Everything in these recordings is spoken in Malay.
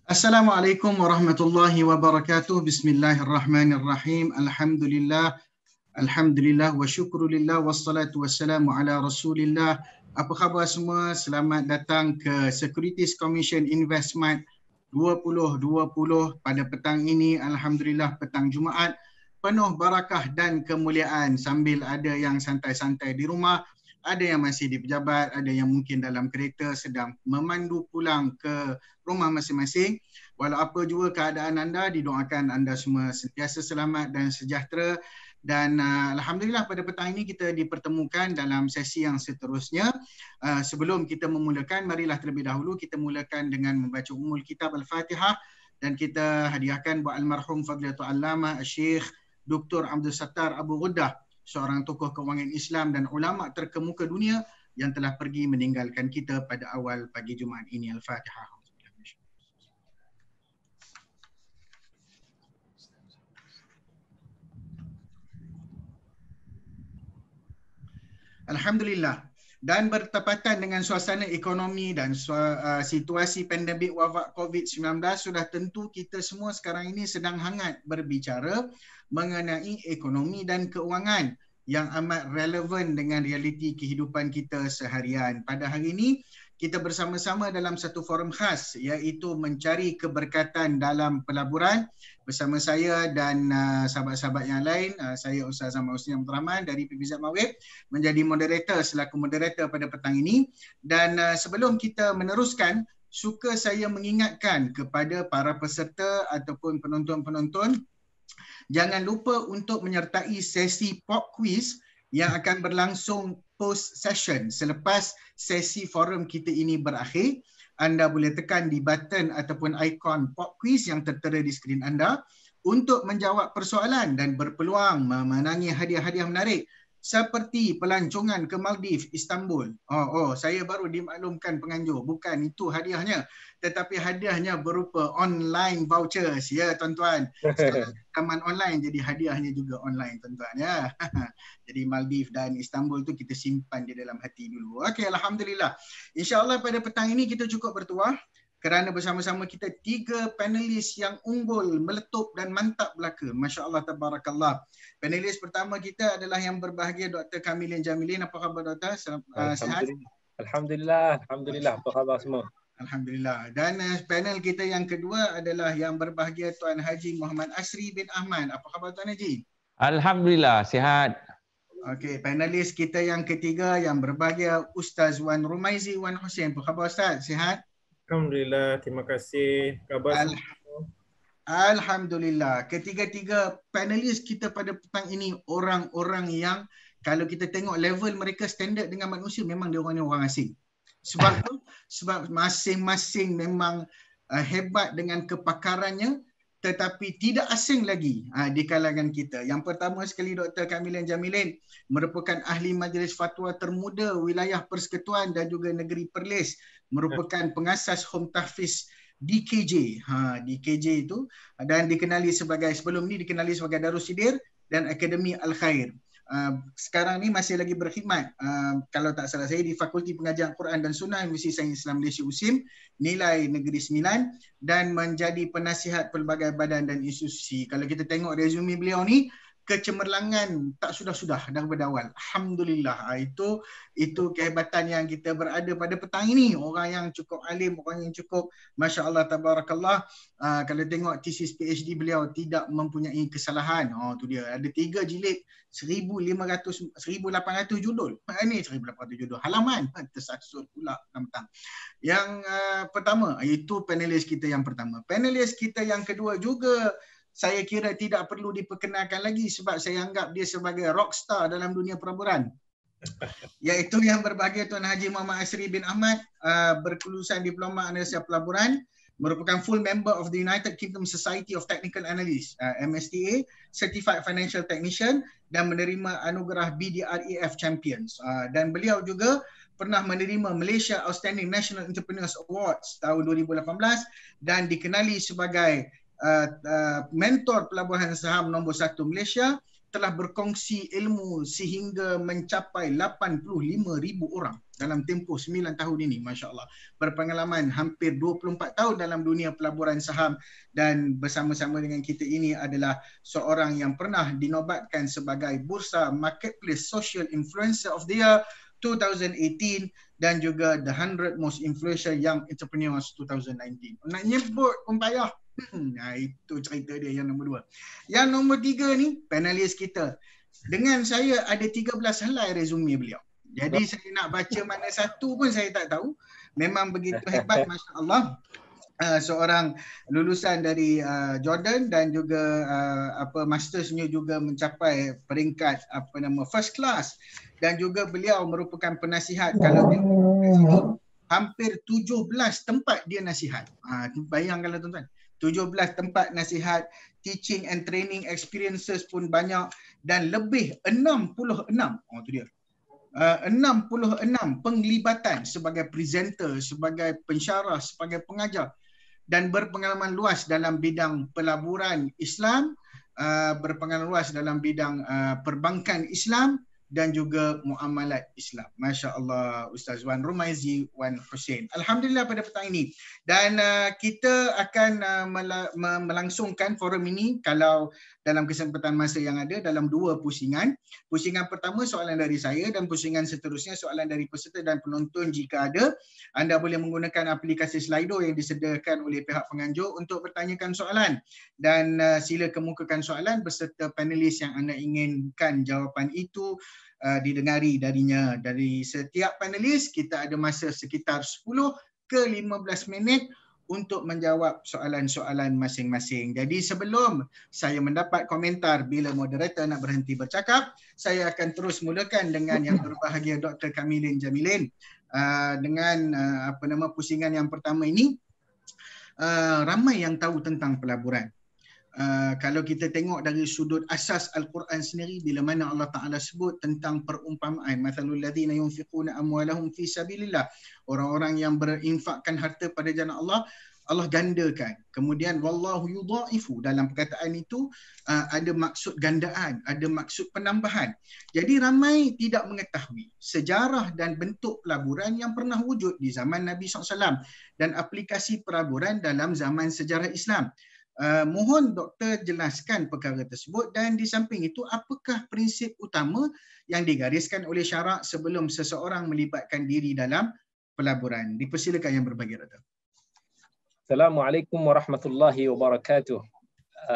Assalamualaikum warahmatullahi wabarakatuh. Bismillahirrahmanirrahim. Alhamdulillah wa syukrulillah wassalatu wassalamu ala Rasulillah. Apa khabar semua? Selamat datang ke Securities Commission Investment 2020 pada petang ini. Alhamdulillah, petang Jumaat penuh barakah dan kemuliaan, sambil ada yang santai-santai di rumah, ada yang masih di pejabat, ada yang mungkin dalam kereta sedang memandu pulang ke rumah masing-masing. Walau apa juga keadaan anda, didoakan anda semua sentiasa selamat dan sejahtera. Dan Alhamdulillah, pada petang ini kita dipertemukan dalam sesi yang seterusnya. Sebelum kita memulakan, marilah terlebih dahulu kita mulakan dengan membaca Ummul Kitab Al-Fatihah, dan kita hadiahkan buat almarhum Fadilatul Allamah Syekh Dr. Abdul Sattar Abu Ghuddah, seorang tokoh keuangan Islam dan ulama terkemuka dunia yang telah pergi meninggalkan kita pada awal pagi Jumaat ini. Al-Fatihah. Alhamdulillah. Dan bertepatan dengan suasana ekonomi dan situasi pandemik wabak COVID-19, sudah tentu kita semua sekarang ini sedang hangat berbicara mengenai ekonomi dan keuangan yang amat relevan dengan realiti kehidupan kita seharian. Pada hari ini, kita bersama-sama dalam satu forum khas, iaitu mencari keberkatan dalam pelaburan, bersama saya dan sahabat-sahabat yang lain. Saya Ustaz Ahmad Husni Abdul Rahman dari PBZ Mawib menjadi moderator, selaku moderator pada petang ini. Dan sebelum kita meneruskan, suka saya mengingatkan kepada para peserta ataupun penonton-penonton, jangan lupa untuk menyertai sesi pop quiz yang akan berlangsung post session. Selepas sesi forum kita ini berakhir, anda boleh tekan di button ataupun ikon pop quiz yang tertera di skrin anda untuk menjawab persoalan dan berpeluang memenangi hadiah-hadiah menarik seperti pelancongan ke Maldives, Istanbul. Saya baru dimaklumkan penganjur, bukan itu hadiahnya, tetapi hadiahnya berupa online vouchers, ya tuan-tuan. Sekarang zaman online, jadi hadiahnya juga online, tuan-tuan, ya. Jadi Maldives dan Istanbul tu kita simpan di dalam hati dulu. Okey, alhamdulillah. InsyaAllah pada petang ini kita cukup bertuah kerana bersama-sama kita 3 panelis yang unggul, meletup dan mantap belaka. Masya Allah, tabarakallah. Panelis pertama kita adalah yang berbahagia Dr. Kamilin Jamilin. Apa khabar Dr.? Sihat? Alhamdulillah. Alhamdulillah. Apa khabar semua? Alhamdulillah. Dan panel kita yang kedua adalah yang berbahagia Tuan Haji Muhammad Asri bin Ahmad. Apa khabar Tuan Haji? Alhamdulillah, sihat. Okey, panelis kita yang ketiga yang berbahagia Ustaz Wan Rumaizi Wan Hussein. Apa khabar Ustaz? Sihat? Alhamdulillah, terima kasih. Khabar Alhamdulillah. Ketiga-tiga panelis kita pada petang ini orang-orang yang kalau kita tengok level mereka standard dengan manusia, memang dia orang asing. Sebab tu, sebab masing-masing memang hebat dengan kepakarannya, tetapi tidak asing lagi di kalangan kita. Yang pertama sekali Dr. Kamilin Jamilin merupakan ahli majlis fatwa termuda wilayah Persekutuan dan juga negeri Perlis, merupakan pengasas Home Tahfiz DKJ. DKJ itu, dan dikenali sebagai, sebelum ni dikenali sebagai Darussadir dan Akademi Al-Khair. Sekarang ni masih lagi berkhidmat, kalau tak salah saya, di Fakulti Pengajian Quran dan Sunnah Universiti Sains Islam Malaysia USIM, nilai negeri 9, dan menjadi penasihat pelbagai badan dan institusi. Kalau kita tengok resume beliau ni, kecemerlangan tak sudah-sudah daripada awal. Alhamdulillah. Itu kehebatan yang kita berada pada petang ini. Orang yang cukup alim, orang yang cukup Masya Allah, tabarakallah. Kalau tengok tesis PhD beliau tidak mempunyai kesalahan. Tu dia. Ada 3 jilid, 1,800 judul. Ini 1,800 judul. Halaman. Tersasul pula tentang. Yang pertama, itu panelis kita yang pertama. Panelis kita yang kedua juga saya kira tidak perlu diperkenalkan lagi sebab saya anggap dia sebagai rockstar dalam dunia pelaburan. Iaitu yang berbahagia Tuan Haji Muhammad Asri bin Ahmad, berkelulusan Diploma Analisa Pelaburan, merupakan full member of the United Kingdom Society of Technical Analysts, MSTA, Certified Financial Technician, dan menerima anugerah BDREF Champions. Dan beliau juga pernah menerima Malaysia Outstanding National Entrepreneurs Awards tahun 2018 dan dikenali sebagai mentor pelaburan saham nombor 1 Malaysia telah berkongsi ilmu sehingga mencapai 85,000 orang dalam tempoh 9 tahun ini, Masya Allah. Berpengalaman hampir 24 tahun dalam dunia pelaburan saham, dan bersama-sama dengan kita ini adalah seorang yang pernah dinobatkan sebagai Bursa Marketplace Social Influencer of the Year 2018 dan juga The 100 Most Influential Young Entrepreneurs 2019. Nak nyebut pun payah. Nah, itu cerita dia yang nombor 2. Yang nombor 3 ni, panelis kita. Dengan saya ada 13 helai resume beliau. Jadi saya nak baca mana satu pun saya tak tahu. Memang begitu hebat, Masya Allah. Seorang lulusan dari Jordan dan juga mastersnya juga mencapai peringkat first class, dan juga beliau merupakan penasihat. Kalau tengok hampir 17 tempat dia nasihat. Bayangkanlah tuan-tuan, 17 tempat nasihat, teaching and training experiences pun banyak, dan lebih 66 tu dia 66 penglibatan sebagai presenter, sebagai pensyarah, sebagai pengajar, dan berpengalaman luas dalam bidang pelaburan Islam, berpengalaman luas dalam bidang perbankan Islam dan juga muamalat Islam. Masya Allah, Ustaz Wan Rumaizi Wan Hussein. Alhamdulillah pada petang ini. Dan kita akan melangsungkan forum ini kalau dalam kesempatan masa yang ada dalam 2 pusingan. Pusingan pertama soalan dari saya, dan pusingan seterusnya soalan dari peserta dan penonton jika ada. Anda boleh menggunakan aplikasi Slido yang disediakan oleh pihak penganjur untuk bertanyakan soalan. Dan sila kemukakan soalan beserta panelis yang anda inginkan jawapan itu didengari darinya. Dari setiap panelis kita ada masa sekitar 10 ke 15 minit untuk menjawab soalan-soalan masing-masing. Jadi sebelum saya mendapat komentar bila moderator nak berhenti bercakap, saya akan terus mulakan dengan yang berbahagia Dr. Kamilin Jamilin dengan pusingan yang pertama ini. Ramai yang tahu tentang pelaburan. Kalau kita tengok dari sudut asas Al-Quran sendiri, bila mana Allah Ta'ala sebut tentang perumpamaan, mathalul ladzina yunfiquna amwalahum fi sabilillah, orang-orang yang berinfakkan harta pada jalan Allah, Allah gandakan. Kemudian wallahu yudha'ifu, dalam perkataan itu ada maksud gandaan, ada maksud penambahan. Jadi ramai tidak mengetahui sejarah dan bentuk pelaburan yang pernah wujud di zaman Nabi SAW dan aplikasi pelaburan dalam zaman sejarah Islam. Mohon doktor jelaskan perkara tersebut, dan di samping itu apakah prinsip utama yang digariskan oleh syarak sebelum seseorang melibatkan diri dalam pelaburan. Dipersilakan yang berbahagia doktor. Assalamualaikum warahmatullahi wabarakatuh.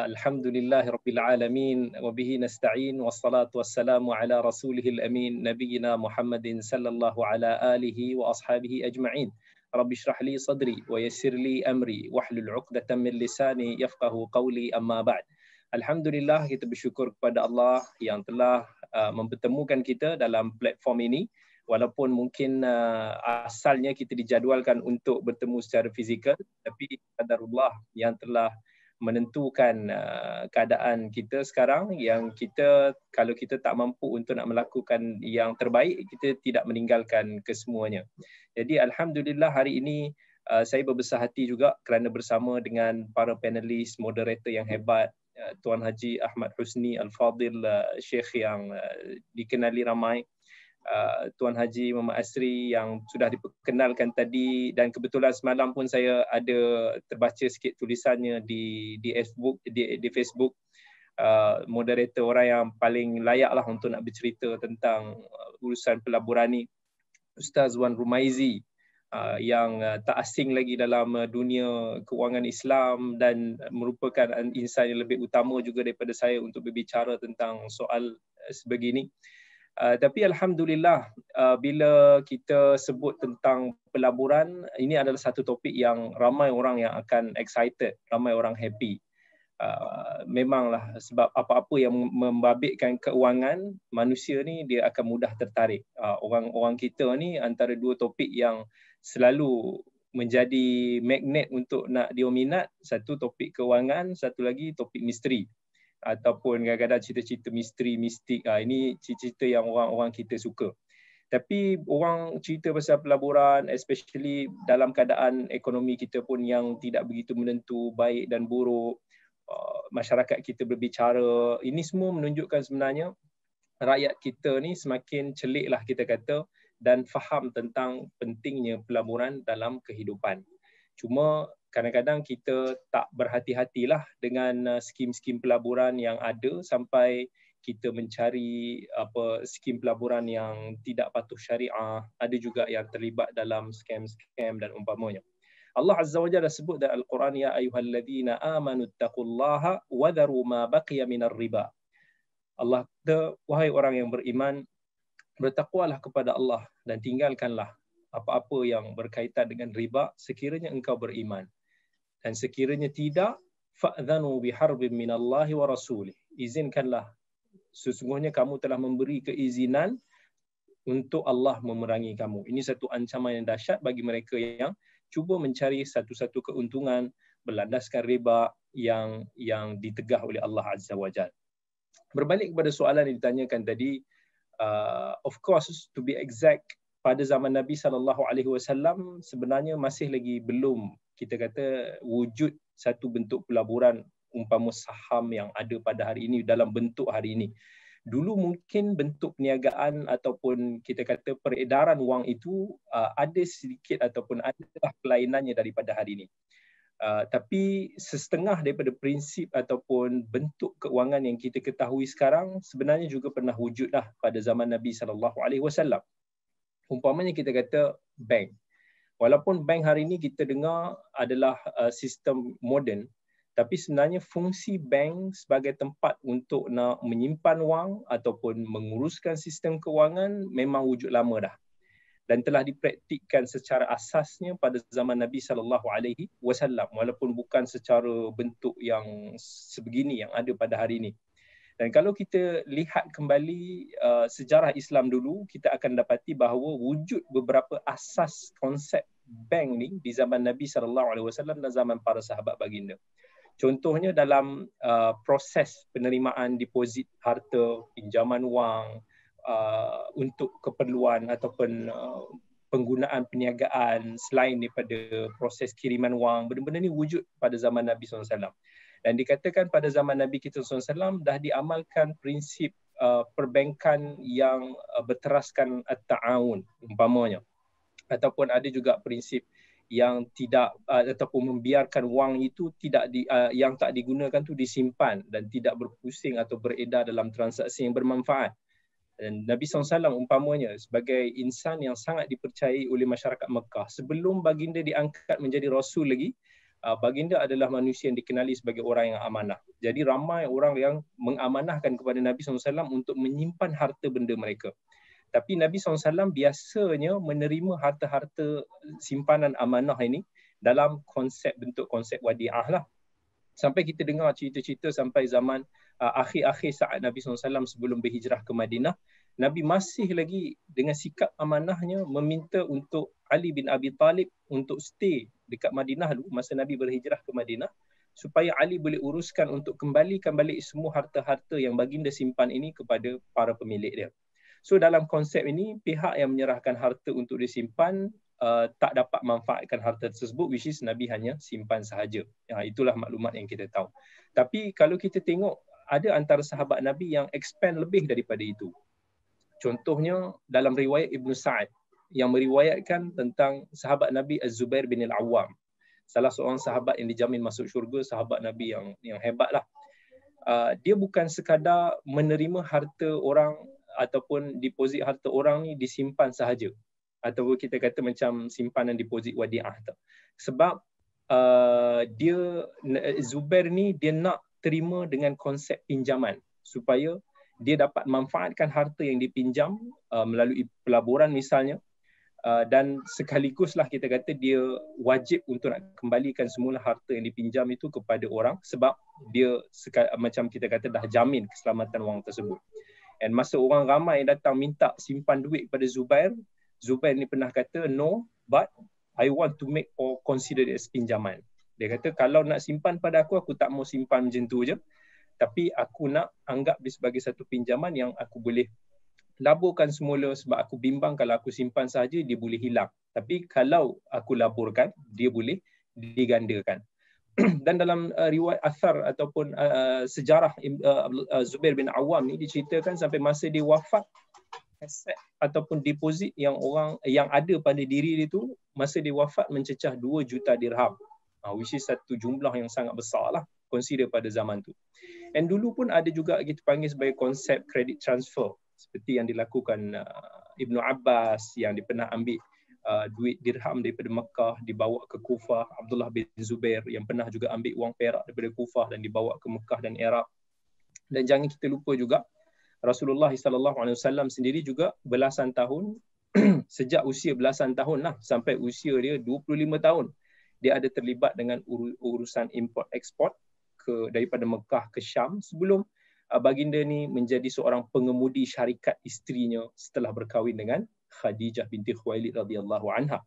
Alhamdulillahirabbil alamin wa bihi nasta'in wassalatu wassalamu ala rasulihil amin nabiyina Muhammadin sallallahu ala alihi wa ashabihi ajma'in. Rabbi shrah li sadri wa yassir li amri wahlul 'uqdatam min lisani yafqahu qawli, amma ba'd. Alhamdulillah, kita bersyukur kepada Allah yang telah mempertemukan kita dalam platform ini, walaupun mungkin asalnya kita dijadualkan untuk bertemu secara fizikal, tapi qadarullah yang telah menentukan keadaan kita sekarang, yang kita, kalau kita tak mampu untuk nak melakukan yang terbaik, kita tidak meninggalkan kesemuanya. Jadi alhamdulillah hari ini saya berbesar hati juga kerana bersama dengan para panelis, moderator yang hebat, Tuan Haji Ahmad Husni Al-Fadil, Syekh yang dikenali ramai, Tuan Haji Muhammad Asri yang sudah diperkenalkan tadi, dan kebetulan semalam pun saya ada terbaca sikit tulisannya di Facebook. Moderator orang yang paling layaklah untuk nak bercerita tentang urusan pelaburan ni, Ustaz Wan Rumaizi, yang tak asing lagi dalam dunia kewangan Islam dan merupakan insan yang lebih utama juga daripada saya untuk berbicara tentang soal sebegini. Tapi alhamdulillah, bila kita sebut tentang pelaburan, ini adalah satu topik yang ramai orang yang akan excited, ramai orang happy. Memanglah sebab apa-apa yang membabitkan keuangan manusia ni, dia akan mudah tertarik. Orang kita ni antara dua topik yang selalu menjadi magnet untuk nak dia minat, satu topik keuangan, satu lagi topik misteri, ataupun kadang-kadang cerita-cerita misteri, mistik. Ini cerita yang orang-orang kita suka. Tapi orang cerita pasal pelaburan, especially dalam keadaan ekonomi kita pun yang tidak begitu menentu, baik dan buruk, masyarakat kita berbicara, ini semua menunjukkan sebenarnya rakyat kita ni semakin celiklah kita kata dan faham tentang pentingnya pelaburan dalam kehidupan. Cuma kadang-kadang kita tak berhati-hatilah dengan skim-skim pelaburan yang ada sampai kita mencari skim pelaburan yang tidak patuh syariah, ada juga yang terlibat dalam scam-scam dan umpamanya. Allah Azza wa Jalla sebut dalam Al-Quran, ya ayyuhalladzina amanu taqullaha wa dharu ma baqiya minar riba. Allah kata, wahai orang yang beriman, bertakwalah kepada Allah dan tinggalkanlah apa-apa yang berkaitan dengan riba sekiranya engkau beriman. Dan sekiranya tidak, fa'dhanu biharbin minallahi wa rasulih. Izinkanlah, sesungguhnya kamu telah memberi keizinan untuk Allah memerangi kamu. Ini satu ancaman yang dahsyat bagi mereka yang cuba mencari satu-satu keuntungan berlandaskan riba yang ditegah oleh Allah Azza wa Jalla. Berbalik kepada soalan yang ditanyakan tadi, of course, to be exact, pada zaman Nabi SAW sebenarnya masih lagi belum, kita kata, wujud satu bentuk pelaburan umpama saham yang ada pada hari ini dalam bentuk hari ini. Dulu mungkin bentuk perniagaan ataupun kita kata peredaran wang itu ada sedikit ataupun ada kelainannya daripada hari ini. Tapi setengah daripada prinsip ataupun bentuk keuangan yang kita ketahui sekarang sebenarnya juga pernah wujudlah pada zaman Nabi SAW. Umpamanya kita kata bank. Walaupun bank hari ini kita dengar adalah sistem moden, tapi sebenarnya fungsi bank sebagai tempat untuk nak menyimpan wang ataupun menguruskan sistem kewangan memang wujud lama dah. Dan telah dipraktikkan secara asasnya pada zaman Nabi SAW, walaupun bukan secara bentuk yang sebegini yang ada pada hari ini. Dan kalau kita lihat kembali sejarah Islam dulu, kita akan dapati bahawa wujud beberapa asas konsep bank ni di zaman Nabi SAW dan zaman para sahabat baginda. Contohnya dalam proses penerimaan deposit harta, pinjaman wang, untuk keperluan ataupun penggunaan perniagaan selain daripada proses kiriman wang, benda-benda ni wujud pada zaman Nabi SAW. Dan dikatakan pada zaman Nabi kita SAW dah diamalkan prinsip perbankan yang berteraskan at-ta'awun umpamanya. Ataupun ada juga prinsip yang tidak ataupun membiarkan wang itu yang tak digunakan tu disimpan dan tidak berpusing atau beredar dalam transaksi yang bermanfaat. Dan Nabi SAW umpamanya sebagai insan yang sangat dipercayai oleh masyarakat Mekah, sebelum baginda diangkat menjadi Rasul lagi, baginda adalah manusia yang dikenali sebagai orang yang amanah. Jadi ramai orang yang mengamanahkan kepada Nabi SAW untuk menyimpan harta benda mereka. Tapi Nabi SAW biasanya menerima harta-harta simpanan amanah ini dalam bentuk konsep wadi'ah lah. Sampai kita dengar cerita-cerita sampai zaman akhir-akhir saat Nabi SAW sebelum berhijrah ke Madinah, Nabi masih lagi dengan sikap amanahnya meminta untuk Ali bin Abi Talib untuk stay dekat Madinah dulu masa Nabi berhijrah ke Madinah, supaya Ali boleh uruskan untuk kembalikan balik semua harta-harta yang baginda simpan ini kepada para pemilik dia. So dalam konsep ini, pihak yang menyerahkan harta untuk disimpan tak dapat manfaatkan harta tersebut, which is Nabi hanya simpan sahaja. Itulah maklumat yang kita tahu. Tapi kalau kita tengok, ada antara sahabat Nabi yang expand lebih daripada itu. Contohnya dalam riwayat Ibn Sa'ad yang meriwayatkan tentang sahabat Nabi Az-Zubair bin Al-Awwam. Salah seorang sahabat yang dijamin masuk syurga, sahabat Nabi yang hebatlah. Dia bukan sekadar menerima harta orang ataupun deposit harta orang ni disimpan sahaja, ataupun kita kata macam simpanan deposit wadi'ah tu. Sebab Zubair ni dia nak terima dengan konsep pinjaman supaya dia dapat manfaatkan harta yang dipinjam melalui pelaburan misalnya, dan sekaliguslah kita kata dia wajib untuk nak kembalikan semula harta yang dipinjam itu kepada orang, sebab dia macam kita kata dah jamin keselamatan wang tersebut. Dan masa orang ramai datang minta simpan duit pada Zubair, Zubair ni pernah kata, no, but I want to make or consider it as pinjaman. Dia kata, kalau nak simpan pada aku tak mau simpan macam tu je. Tapi aku nak anggap dia sebagai satu pinjaman yang aku boleh laburkan semula, sebab aku bimbang kalau aku simpan sahaja, dia boleh hilang. Tapi kalau aku laburkan, dia boleh digandakan. Dan dalam riwayat athar ataupun sejarah Zubair bin Awam ni diceritakan sampai masa dia wafat, aset ataupun deposit yang ada pada diri dia tu masa dia wafat mencecah 2 juta dirham, which is satu jumlah yang sangat besar lah consider pada zaman tu. And dulu pun ada juga kita panggil sebagai konsep credit transfer, seperti yang dilakukan Ibnu Abbas yang dia pernah ambil duit dirham daripada Mekah dibawa ke Kufah, Abdullah bin Zubair yang pernah juga ambil wang perak daripada Kufah dan dibawa ke Mekah dan Iraq. Dan jangan kita lupa juga Rasulullah SAW sendiri juga belasan tahun sejak usia belasan tahun lah sampai usia dia 25 tahun dia ada terlibat dengan urusan import ekspor daripada Mekah ke Syam sebelum baginda ni menjadi seorang pengemudi syarikat isterinya setelah berkahwin dengan Khadijah binti Khuwailid radhiyallahu anha.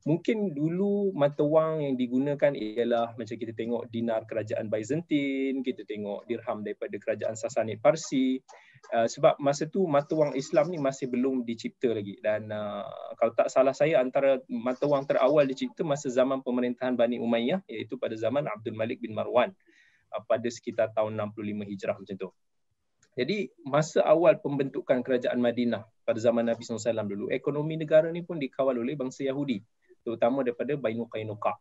Mungkin dulu mata wang yang digunakan ialah macam kita tengok dinar kerajaan Byzantine, kita tengok dirham daripada kerajaan Sasanid Parsi. Sebab masa tu mata wang Islam ni masih belum dicipta lagi. Dan kalau tak salah saya antara mata wang terawal dicipta masa zaman pemerintahan Bani Umayyah, iaitu pada zaman Abdul Malik bin Marwan pada sekitar tahun 65 Hijrah macam tu. Jadi masa awal pembentukan kerajaan Madinah pada zaman Nabi SAW dulu, ekonomi negara ni pun dikawal oleh bangsa Yahudi, terutama daripada Banu Qainuqa.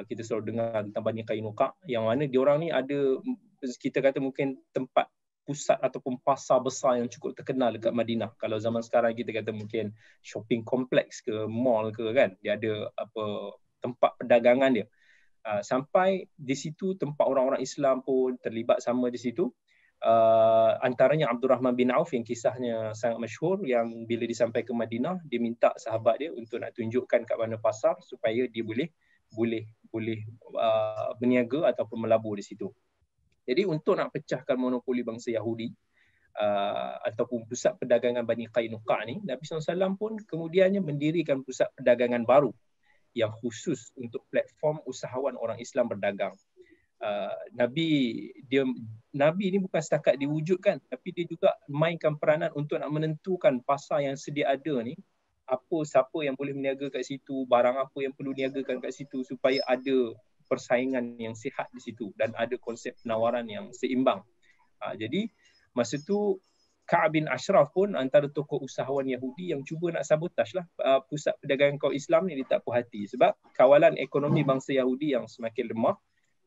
Kita selalu dengar tentang Bani Qainuqa yang mana diorang ni ada, kita kata mungkin tempat pusat ataupun pasar besar yang cukup terkenal dekat Madinah. Kalau zaman sekarang kita kata mungkin shopping kompleks ke mall ke kan, dia ada tempat perdagangan dia. Sampai di situ tempat orang-orang Islam pun terlibat sama di situ. Antaranya Abdul Rahman bin Auf yang kisahnya sangat masyhur, yang bila disampai ke Madinah dia minta sahabat dia untuk nak tunjukkan kat mana pasar supaya dia boleh berniaga ataupun melabur di situ. Jadi untuk nak pecahkan monopoli bangsa Yahudi ataupun pusat perdagangan Bani Qainuqa ni, Nabi SAW pun kemudiannya mendirikan pusat perdagangan baru yang khusus untuk platform usahawan orang Islam berdagang. Nabi ni bukan setakat diwujudkan, tapi dia juga mainkan peranan untuk nak menentukan pasar yang sedia ada ni, siapa yang boleh berniaga kat situ, barang apa yang perlu niagakan kat situ supaya ada persaingan yang sihat di situ dan ada konsep penawaran yang seimbang. Jadi masa tu Ka'ab bin Ashraf pun antara tokoh usahawan Yahudi yang cuba nak sabotaj lah pusat perdagangan kaum Islam ni. Dia tak puas hati sebab kawalan ekonomi bangsa Yahudi yang semakin lemah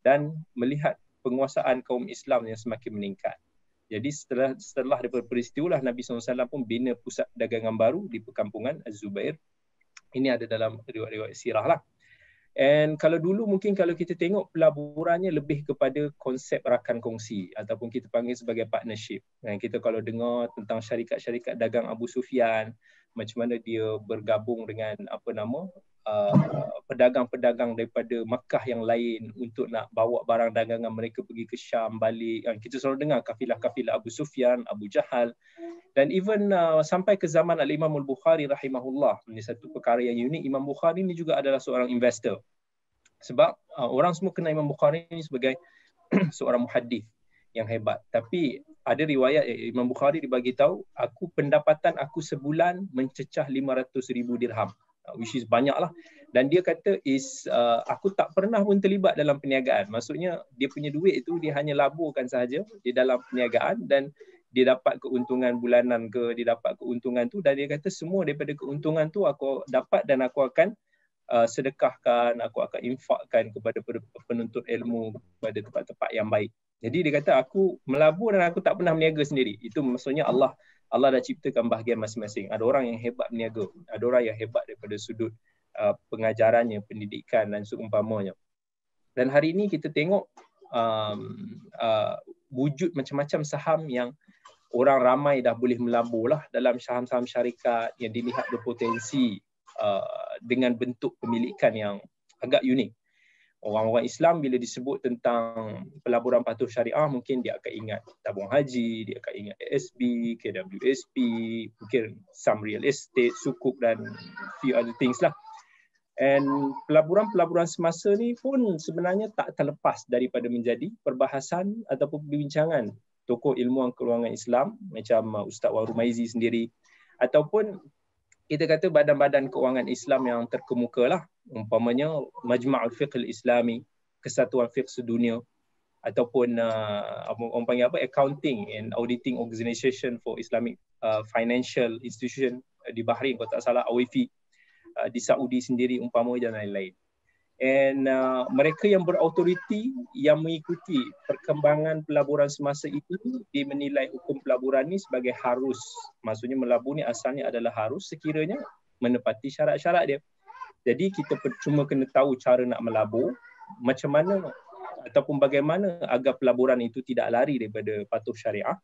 dan melihat penguasaan kaum Islam yang semakin meningkat. Jadi setelah daripada peristiwa lah Nabi SAW pun bina pusat perdagangan baru di perkampungan Az-Zubair. Ini ada dalam riwayat-riwayat sirah lah. And kalau dulu mungkin kalau kita tengok pelaburannya lebih kepada konsep rakan kongsi ataupun kita panggil sebagai partnership. Dan kita kalau dengar tentang syarikat-syarikat dagang Abu Sufyan, macam mana dia bergabung dengan pedagang-pedagang daripada Makkah yang lain untuk nak bawa barang dagangan mereka pergi ke Syam, balik. Kita selalu dengar kafilah-kafilah Abu Sufyan, Abu Jahal. Dan even sampai ke zaman Al-Imam Al-Bukhari rahimahullah. Ini satu perkara yang unik. Imam Bukhari ni juga adalah seorang investor. Sebab orang semua kenal Imam Bukhari ni sebagai seorang muhaddis yang hebat. Tapi ada riwayat Imam Bukhari dibagi tahu, pendapatan aku sebulan mencecah 500,000 dirham. Which is banyak lah. Dan dia kata aku tak pernah pun terlibat dalam perniagaan. Maksudnya dia punya duit itu dia hanya laburkan sahaja di dalam perniagaan dan dia dapat keuntungan bulanan ke, dia dapat keuntungan tu, dan dia kata semua daripada keuntungan tu aku dapat dan aku akan sedekahkan, aku akan infakkan kepada penuntut ilmu, kepada tempat-tempat yang baik. Jadi dia kata aku melabur dan aku tak pernah berniaga sendiri. Itu maksudnya Allah dah ciptakan bahagian masing-masing. Ada orang yang hebat berniaga, ada orang yang hebat daripada sudut pengajarannya, pendidikan dan seumpamanya. Dan hari ini kita tengok wujud macam-macam saham yang orang ramai dah boleh melabur lah dalam saham-saham syarikat yang dilihat berpotensi dengan bentuk pemilikan yang agak unik. Orang-orang Islam bila disebut tentang pelaburan patuh syariah, mungkin dia akan ingat tabung haji, dia akan ingat ASB, KWSP, mungkin some real estate, sukuk dan few other things lah. And pelaburan-pelaburan semasa ni pun sebenarnya tak terlepas daripada menjadi perbahasan ataupun perbincangan tokoh ilmuwan kewangan Islam macam Ustaz Warumaizi sendiri, ataupun kita kata badan-badan keuangan Islam yang terkemuka lah. Umpamanya Majma'ul Fiqh Islami, Kesatuan Fiqh Sedunia ataupun orang panggil apa, Accounting and Auditing Organisation for Islamic Financial Institution di Bahrain kalau tak salah, AWIFI, di Saudi sendiri umpama dan lain-lain. And mereka yang berautoriti yang mengikuti perkembangan pelaburan semasa itu, dia menilai hukum pelaburan ni sebagai harus. Maksudnya melabur ni asalnya adalah harus sekiranya menepati syarat-syarat dia. Jadi kita cuma kena tahu cara nak melabur, macam mana ataupun bagaimana agar pelaburan itu tidak lari daripada patuh syariah.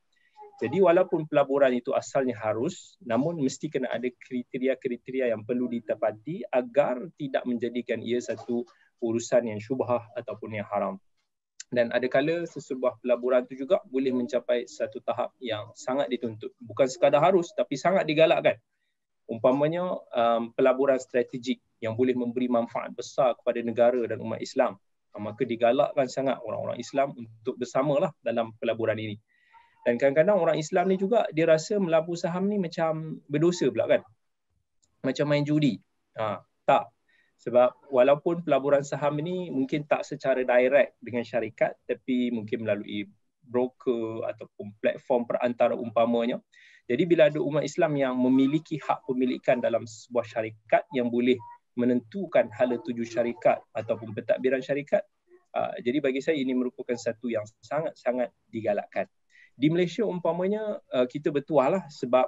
Jadi walaupun pelaburan itu asalnya harus, namun mesti kena ada kriteria-kriteria yang perlu ditepati agar tidak menjadikan ia satu urusan yang syubhah ataupun yang haram. Dan adakala sesebuah pelaburan itu juga boleh mencapai satu tahap yang sangat dituntut. Bukan sekadar harus, tapi sangat digalakkan. Umpamanya pelaburan strategik yang boleh memberi manfaat besar kepada negara dan umat Islam. Maka digalakkan sangat orang-orang Islam untuk bersamalah dalam pelaburan ini. Dan kadang-kadang orang Islam ni juga dia rasa melabur saham ni macam berdosa pula kan. Macam main judi. Tak. Sebab walaupun pelaburan saham ini mungkin tak secara direct dengan syarikat, tapi mungkin melalui broker ataupun platform perantara umpamanya. Jadi bila ada umat Islam yang memiliki hak pemilikan dalam sebuah syarikat yang boleh menentukan hala tuju syarikat ataupun pentadbiran syarikat, jadi bagi saya ini merupakan satu yang sangat-sangat digalakkan. Di Malaysia umpamanya kita bertuah lah sebab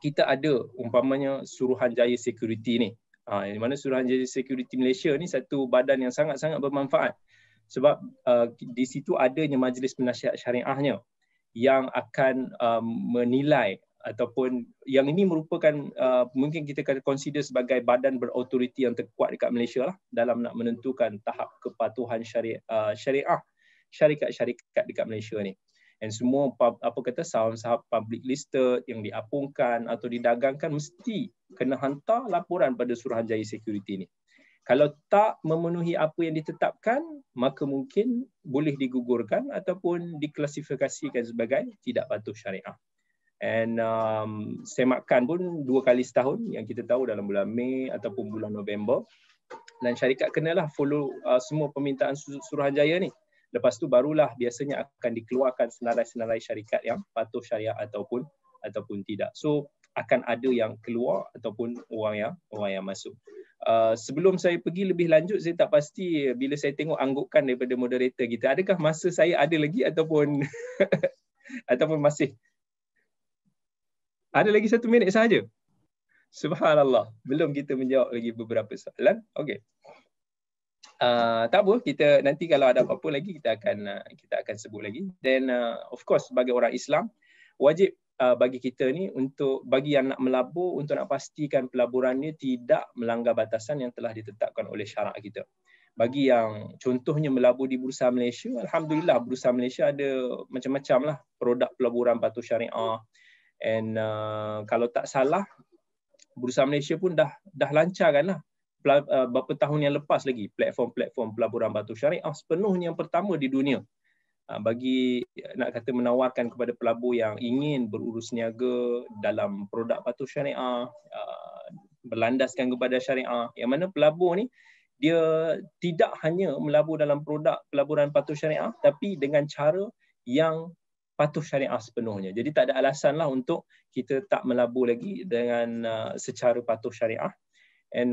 kita ada umpamanya Suruhanjaya Security ni. Di mana Suruhanjaya Security Malaysia ni satu badan yang sangat-sangat bermanfaat sebab di situ adanya majlis penasihat syariahnya yang akan menilai ataupun yang ini merupakan mungkin kita akan consider sebagai badan berautoriti yang terkuat dekat Malaysia lah dalam nak menentukan tahap kepatuhan syariah syarikat-syarikat dekat Malaysia ni. Dan semua saham-saham public listed yang diapungkan atau didagangkan mesti kena hantar laporan pada Suruhanjaya Security ni. Kalau tak memenuhi apa yang ditetapkan, maka mungkin boleh digugurkan ataupun diklasifikasikan sebagai tidak patuh syariah. And semakan pun 2 kali setahun yang kita tahu dalam bulan Mei ataupun bulan November. Dan syarikat kenalah follow semua permintaan Suruhanjaya ni. Lepas tu barulah biasanya akan dikeluarkan senarai-senarai syarikat yang patuh syariah ataupun tidak. So akan ada yang keluar ataupun orang yang masuk. Sebelum saya pergi lebih lanjut, saya tak pasti bila saya tengok anggukan daripada moderator kita, adakah masa saya ada lagi ataupun ataupun masih ada lagi 1 minit sahaja? Subhanallah, belum kita menjawab lagi beberapa soalan. Okey. Tak apa, kita nanti kalau ada apa-apa lagi kita akan sebut lagi. Dan of course sebagai orang Islam wajib bagi kita ni untuk bagi yang nak melabur untuk nak pastikan pelaburannya tidak melanggar batasan yang telah ditetapkan oleh syarak kita. Bagi yang contohnya melabur di Bursa Malaysia, alhamdulillah Bursa Malaysia ada macam-macam lah produk pelaburan patuh syariah. And kalau tak salah Bursa Malaysia pun dah lancarkan lah beberapa tahun yang lepas lagi platform-platform pelaburan patuh syariah sepenuhnya yang pertama di dunia bagi nak kata menawarkan kepada pelabur yang ingin berurus niaga dalam produk patuh syariah, berlandaskan kepada syariah, yang mana pelabur ni dia tidak hanya melabur dalam produk pelaburan patuh syariah tapi dengan cara yang patuh syariah sepenuhnya. Jadi tak ada alasan lah untuk kita tak melabur lagi dengan secara patuh syariah. And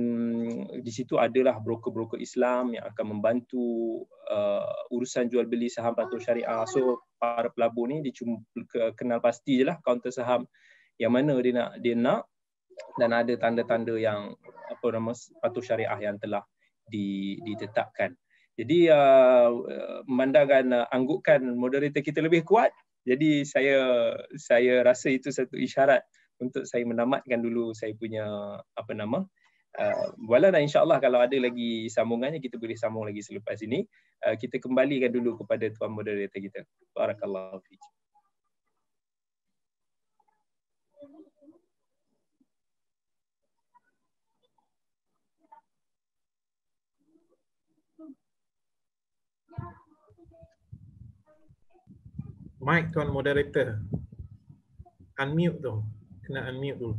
di situ adalah broker-broker Islam yang akan membantu urusan jual beli saham patuh syariah. So para pelabur ni dia cuma kenal pasti je lah kaunter saham yang mana dia nak dan ada tanda-tanda yang patuh syariah yang telah ditetapkan. Jadi memandangkan anggukan moderator kita lebih kuat, jadi saya rasa itu satu isyarat untuk saya menamatkan dulu saya punya wala dan insya-Allah kalau ada lagi sambungannya kita boleh sambung lagi selepas ini. Kita kembalikan dulu kepada tuan moderator kita. Barakallahu fiik. Mic tuan moderator. Unmute tu. Kena unmute dulu.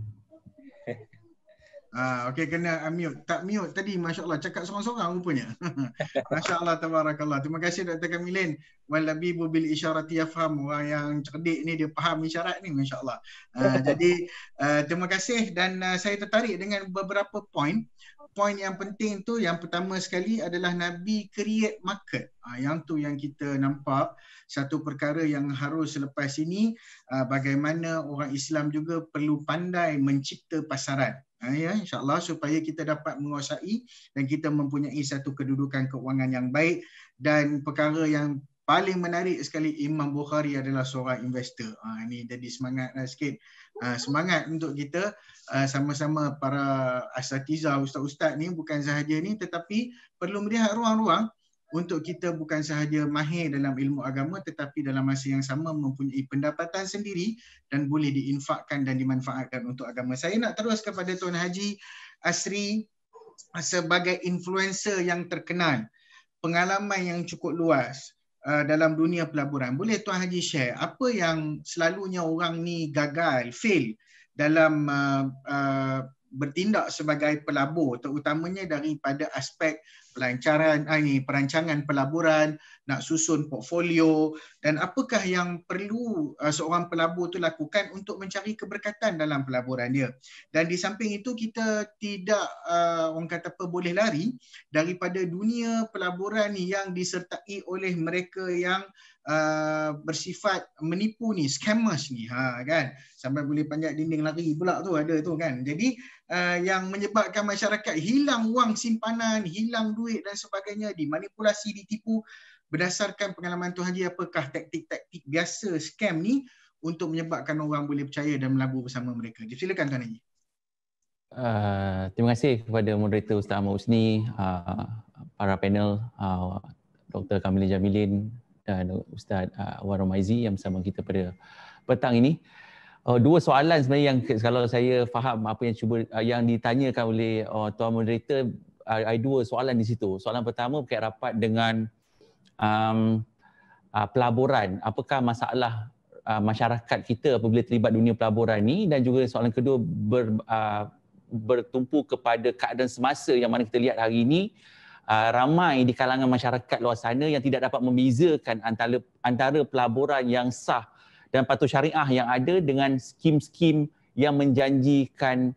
Okey, kena unmute. Tak mute tadi, Masya Allah. Cakap sorang-sorang rupanya. Masya Allah, tabarakallah. Terima kasih Dr. Kamilin. Walabibu bil isyarati yafham. Orang yang cerdik ni dia faham isyarat ni, Masya Allah. Jadi, terima kasih dan saya tertarik dengan beberapa poin. Poin yang penting tu, yang pertama sekali adalah Nabi create market. Yang tu yang kita nampak. Satu perkara yang harus selepas ini, bagaimana orang Islam juga perlu pandai mencipta pasaran. Ya, insyaAllah supaya kita dapat menguasai dan kita mempunyai satu kedudukan keuangan yang baik. Dan perkara yang paling menarik sekali, Imam Bukhari adalah seorang investor. Ini jadi semangat sikit. Semangat untuk kita sama-sama para asatiza, ustaz-ustaz ni, bukan sahaja ni, tetapi perlu melihat ruang-ruang untuk kita bukan sahaja mahir dalam ilmu agama tetapi dalam masa yang sama mempunyai pendapatan sendiri dan boleh diinfakkan dan dimanfaatkan untuk agama. Saya nak terus kepada Tuan Haji Asri sebagai influencer yang terkenal, pengalaman yang cukup luas dalam dunia pelaburan. Boleh Tuan Haji share apa yang selalunya orang ni gagal, fail dalam bertindak sebagai pelabur, terutamanya daripada aspek perancangan pelaburan, nak susun portfolio, dan apakah yang perlu seorang pelabur tu lakukan untuk mencari keberkatan dalam pelaburan dia. Dan di samping itu kita tidak orang kata apa, boleh lari daripada dunia pelaburan ni yang disertai oleh mereka yang bersifat menipu ni, scammers ni, kan, sampai boleh panjat dinding lari pula tu, ada tu kan. Jadi yang menyebabkan masyarakat hilang wang simpanan, hilang duit dan sebagainya, dimanipulasi, ditipu. Berdasarkan pengalaman Tuan Haji, apakah taktik-taktik biasa scam ni untuk menyebabkan orang boleh percaya dan melabur bersama mereka? Silakan Tuan Haji. Terima kasih kepada moderator Ustaz Ahmad Husni, para panel, Dr. Kamilin Jamilin dan Ustaz Wan Romaizi yang bersama kita pada petang ini. Dua soalan sebenarnya yang kalau saya faham apa yang ditanyakan oleh tuan moderator, ada dua soalan di situ. Soalan pertama berkait rapat dengan pelaburan. Apakah masalah masyarakat kita apabila terlibat dunia pelaburan ni, dan juga soalan kedua bertumpu kepada keadaan semasa yang mana kita lihat hari ini, ramai di kalangan masyarakat luar sana yang tidak dapat membezakan antara pelaburan yang sah dan patuh syariah yang ada dengan skim-skim yang menjanjikan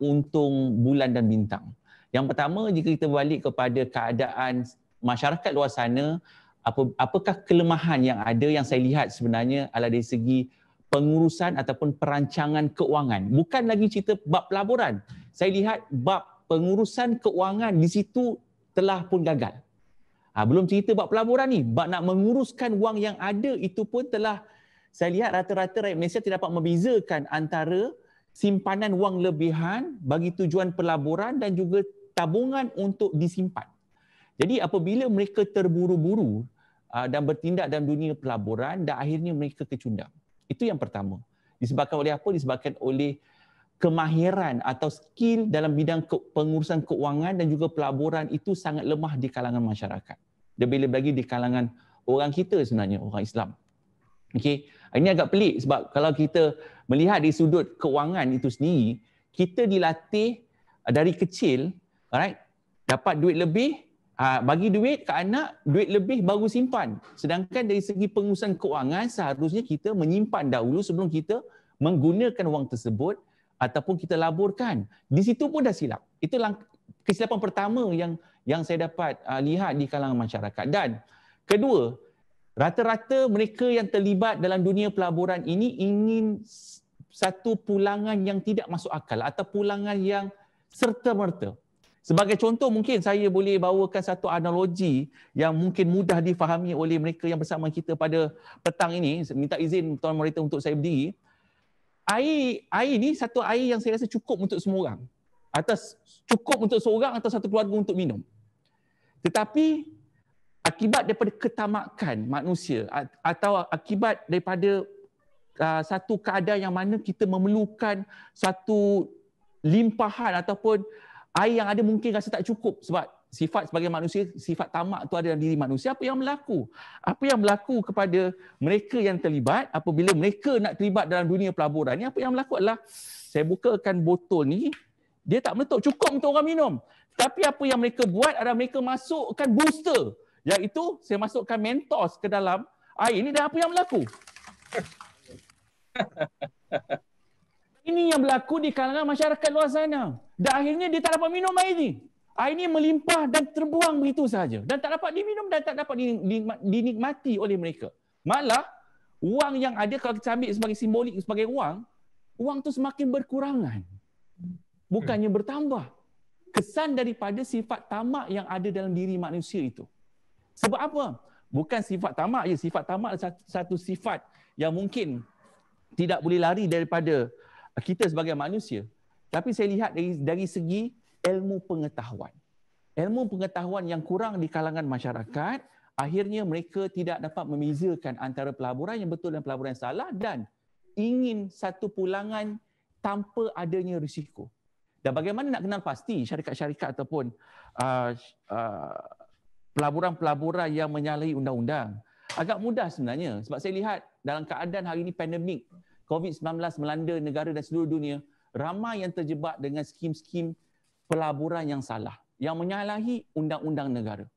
untung bulan dan bintang. Yang pertama, jika kita balik kepada keadaan masyarakat luar sana, apakah kelemahan yang ada yang saya lihat sebenarnya adalah dari segi pengurusan ataupun perancangan keuangan. Bukan lagi cerita bab pelaburan. Saya lihat bab pengurusan keuangan di situ telah pun gagal. Belum cerita bab pelaburan ni, bab nak menguruskan wang yang ada itu pun telah, saya lihat rata-rata rakyat Malaysia tidak dapat membezakan antara simpanan wang lebihan bagi tujuan pelaburan dan juga tabungan untuk disimpan. Jadi apabila mereka terburu-buru dan bertindak dalam dunia pelaburan dan akhirnya mereka kecundang. Itu yang pertama. Disebabkan oleh apa? Disebabkan oleh kemahiran atau skill dalam bidang pengurusan keuangan dan juga pelaburan itu sangat lemah di kalangan masyarakat. Lebih-lebih lagi di kalangan orang kita sebenarnya, orang Islam. Okey, ini agak pelik sebab kalau kita melihat di sudut keuangan itu sendiri, kita dilatih dari kecil, alright, dapat duit lebih, bagi duit ke anak, duit lebih baru simpan. Sedangkan dari segi pengurusan keuangan, seharusnya kita menyimpan dahulu sebelum kita menggunakan wang tersebut ataupun kita laburkan. Di situ pun dah silap. Itu kesilapan pertama yang saya dapat lihat di kalangan masyarakat. Dan kedua, rata-rata mereka yang terlibat dalam dunia pelaburan ini ingin satu pulangan yang tidak masuk akal atau pulangan yang serta-merta. Sebagai contoh, mungkin saya boleh bawakan satu analogi yang mungkin mudah difahami oleh mereka yang bersama kita pada petang ini. Minta izin Tuan Moderator untuk saya berdiri. Air ni satu air yang saya rasa cukup untuk semua orang. Atau cukup untuk seorang atau satu keluarga untuk minum. Tetapi akibat daripada ketamakan manusia atau akibat daripada satu keadaan yang mana kita memerlukan satu limpahan ataupun air yang ada mungkin rasa tak cukup sebab sifat sebagai manusia, sifat tamak tu ada dalam diri manusia. Apa yang berlaku? Apa yang berlaku kepada mereka yang terlibat apabila mereka nak terlibat dalam dunia pelaburan ni? Apa yang berlaku adalah saya bukakan botol ni Dia tak meletup, cukup untuk orang minum. Tapi apa yang mereka buat adalah mereka masukkan booster, iaitu saya masukkan Mentos ke dalam air. Ini dah apa yang berlaku. Ini yang berlaku di kalangan masyarakat luar sana. Dan akhirnya dia tak dapat minum air ni. Air ni melimpah dan terbuang begitu saja. Dan tak dapat diminum dan tak dapat dinikmati oleh mereka. Malah, wang yang ada kalau kita ambil sebagai simbolik, sebagai wang tu semakin berkurangan. Bukannya bertambah. Kesan daripada sifat tamak yang ada dalam diri manusia itu. Sebab apa? Bukan sifat tamak je. Sifat tamak adalah satu sifat yang mungkin tidak boleh lari daripada kita sebagai manusia. Tapi saya lihat dari segi ilmu pengetahuan. Ilmu pengetahuan yang kurang di kalangan masyarakat, akhirnya mereka tidak dapat membezakan antara pelaburan yang betul dan pelaburan yang salah dan ingin satu pulangan tanpa adanya risiko. Dan bagaimana nak kenal pasti syarikat-syarikat ataupun pelaburan-pelaburan yang menyalahi undang-undang? Agak mudah sebenarnya. Sebab saya lihat dalam keadaan hari ini pandemik, COVID-19 melanda negara dan seluruh dunia, ramai yang terjebak dengan skim-skim pelaburan yang salah, yang menyalahi undang-undang negara.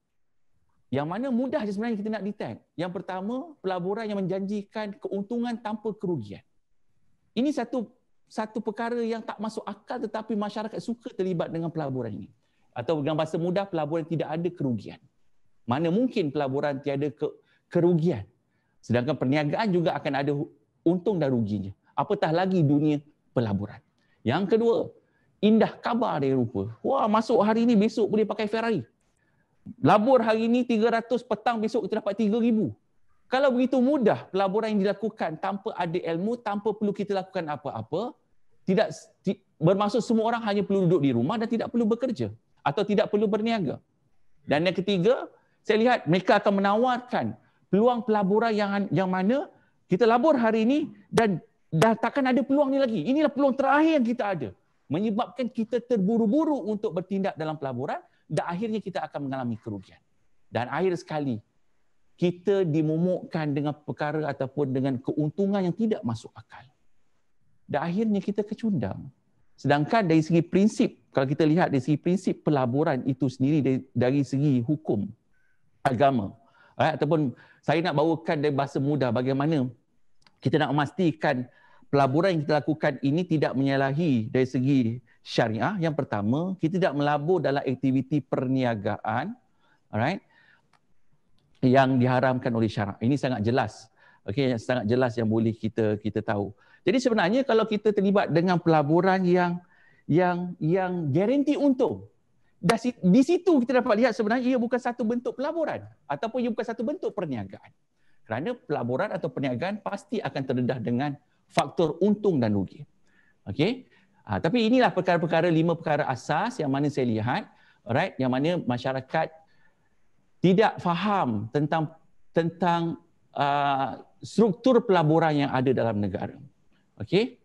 Yang mana mudah je sebenarnya kita nak detect. Yang pertama, pelaburan yang menjanjikan keuntungan tanpa kerugian. Ini satu perkara yang tak masuk akal tetapi masyarakat suka terlibat dengan pelaburan ini. Atau dengan bahasa mudah, pelaburan tidak ada kerugian. Mana mungkin pelaburan tiada kerugian. Sedangkan perniagaan juga akan ada untung dan ruginya. Apatah lagi dunia pelaburan. Yang kedua, indah khabar dari Eropah. Wah, masuk hari ini, besok boleh pakai Ferrari. Labur hari ini 300, petang besok kita dapat 3,000. Kalau begitu mudah pelaburan yang dilakukan tanpa ada ilmu, tanpa perlu kita lakukan apa-apa, bermaksud semua orang hanya perlu duduk di rumah dan tidak perlu bekerja atau tidak perlu berniaga. Dan yang ketiga, saya lihat mereka akan menawarkan peluang pelaburan yang mana kita labur hari ini dan dah takkan ada peluang ni lagi. Inilah peluang terakhir yang kita ada. Menyebabkan kita terburu-buru untuk bertindak dalam pelaburan dan akhirnya kita akan mengalami kerugian. Dan akhir sekali, kita dimomokkan dengan perkara ataupun dengan keuntungan yang tidak masuk akal. Dan akhirnya kita kecundang. Sedangkan dari segi prinsip, kalau kita lihat dari segi prinsip pelaburan itu sendiri dari segi hukum agama, ataupun saya nak bawakan dari bahasa mudah bagaimana kita nak memastikan pelaburan yang kita lakukan ini tidak menyalahi dari segi syariah. Yang pertama, kita tidak melabur dalam aktiviti perniagaan, alright, yang diharamkan oleh syarak. Ini sangat jelas. Okey, sangat jelas yang boleh kita tahu. Jadi sebenarnya kalau kita terlibat dengan pelaburan yang garanti untung, di situ kita dapat lihat sebenarnya ia bukan satu bentuk pelaburan ataupun ia bukan satu bentuk perniagaan. Kerana pelaburan atau perniagaan pasti akan terdedah dengan faktor untung dan rugi. Okey. Tapi inilah perkara-perkara, 5 perkara asas yang mana saya lihat, alright, yang mana masyarakat tidak faham tentang struktur pelaburan yang ada dalam negara. Okey.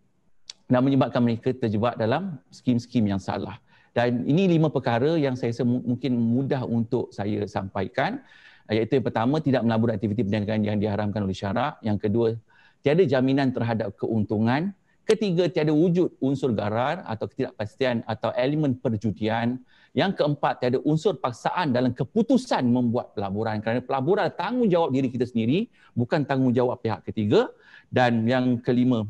Dan menyebabkan mereka terjebak dalam skim-skim yang salah. Dan ini 5 perkara yang saya rasa mungkin mudah untuk saya sampaikan. Iaitu yang pertama, tidak melabur aktiviti perniagaan yang diharamkan oleh syarak. Yang kedua, tiada jaminan terhadap keuntungan. Ketiga, tiada wujud unsur gharar atau ketidakpastian atau elemen perjudian. Yang keempat, tiada unsur paksaan dalam keputusan membuat pelaburan. Kerana pelaburan tanggungjawab diri kita sendiri, bukan tanggungjawab pihak ketiga. Dan yang kelima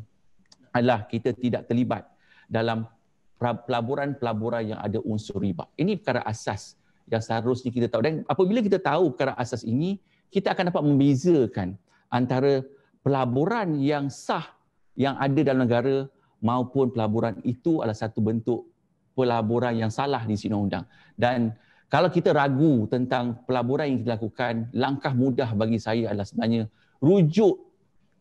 adalah kita tidak terlibat dalam pelaburan-pelaburan yang ada unsur riba. Ini perkara asas yang seharusnya kita tahu. Dan apabila kita tahu perkara asas ini, kita akan dapat membezakan antara pelaburan yang sah yang ada dalam negara maupun pelaburan itu adalah satu bentuk pelaburan yang salah di sisi undang-undang. Dan kalau kita ragu tentang pelaburan yang kita lakukan, langkah mudah bagi saya adalah sebenarnya rujuk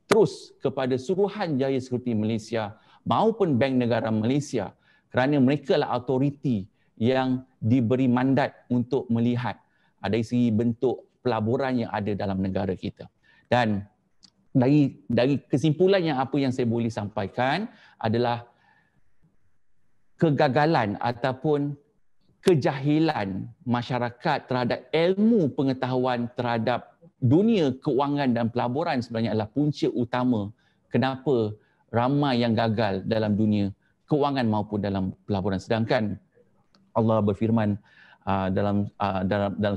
terus kepada Suruhanjaya Security Malaysia maupun Bank Negara Malaysia, kerana mereka adalah autoriti yang diberi mandat untuk melihat dari segi bentuk pelaburan yang ada dalam negara kita. Dan dari kesimpulan yang apa yang saya boleh sampaikan adalah kegagalan ataupun kejahilan masyarakat terhadap ilmu pengetahuan terhadap dunia keuangan dan pelaburan sebenarnya adalah punca utama kenapa ramai yang gagal dalam dunia keuangan maupun dalam pelaburan. Sedangkan Allah berfirman dalam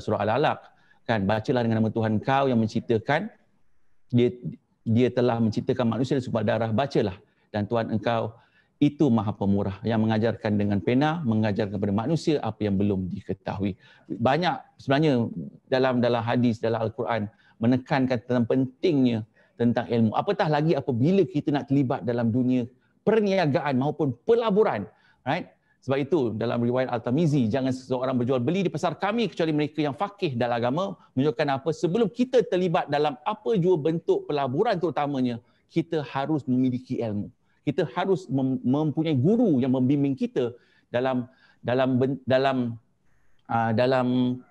surah Al-Alaq, kan, bacalah dengan nama Tuhan kau yang menciptakan, dia telah menciptakan manusia dari sumber darah, bacalah, dan Tuhan engkau itu Maha Pemurah yang mengajarkan dengan pena, mengajarkan kepada manusia apa yang belum diketahui. Banyak sebenarnya dalam hadis, dalam Al-Quran menekankan tentang pentingnya tentang ilmu. Apatah lagi apabila kita nak terlibat dalam dunia perniagaan maupun pelaburan, right? Sebab itu dalam riwayat Al-Tamizi, jangan seseorang berjual beli di pasar kami kecuali mereka yang faqih dalam agama. Menunjukkan apa? Sebelum kita terlibat dalam apa jua bentuk pelaburan terutamanya, kita harus memiliki ilmu. Kita harus mempunyai guru yang membimbing kita dalam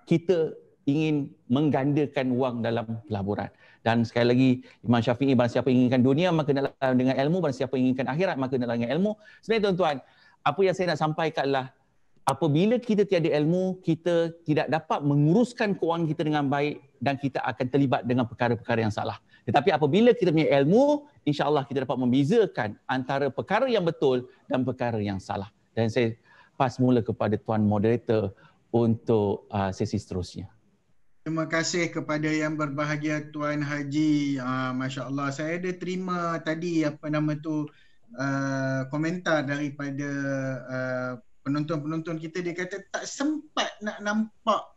kita ingin menggandakan wang dalam pelaburan. Dan sekali lagi, Imam Syafi'i, barang siapa inginkan dunia maka hendaklah dengan ilmu, barang siapa inginkan akhirat maka hendaklah dengan ilmu. Sebenarnya tuan-tuan, apa yang saya nak sampaikan adalah apabila kita tiada ilmu, kita tidak dapat menguruskan keuangan kita dengan baik dan kita akan terlibat dengan perkara-perkara yang salah. Tetapi apabila kita punya ilmu, insya-Allah kita dapat membezakan antara perkara yang betul dan perkara yang salah. Dan saya pas mula kepada tuan moderator untuk sesi seterusnya. Terima kasih kepada yang berbahagia Tuan Haji. Masya-Allah, saya ada terima tadi komentar daripada penonton-penonton kita. Dia kata tak sempat nak nampak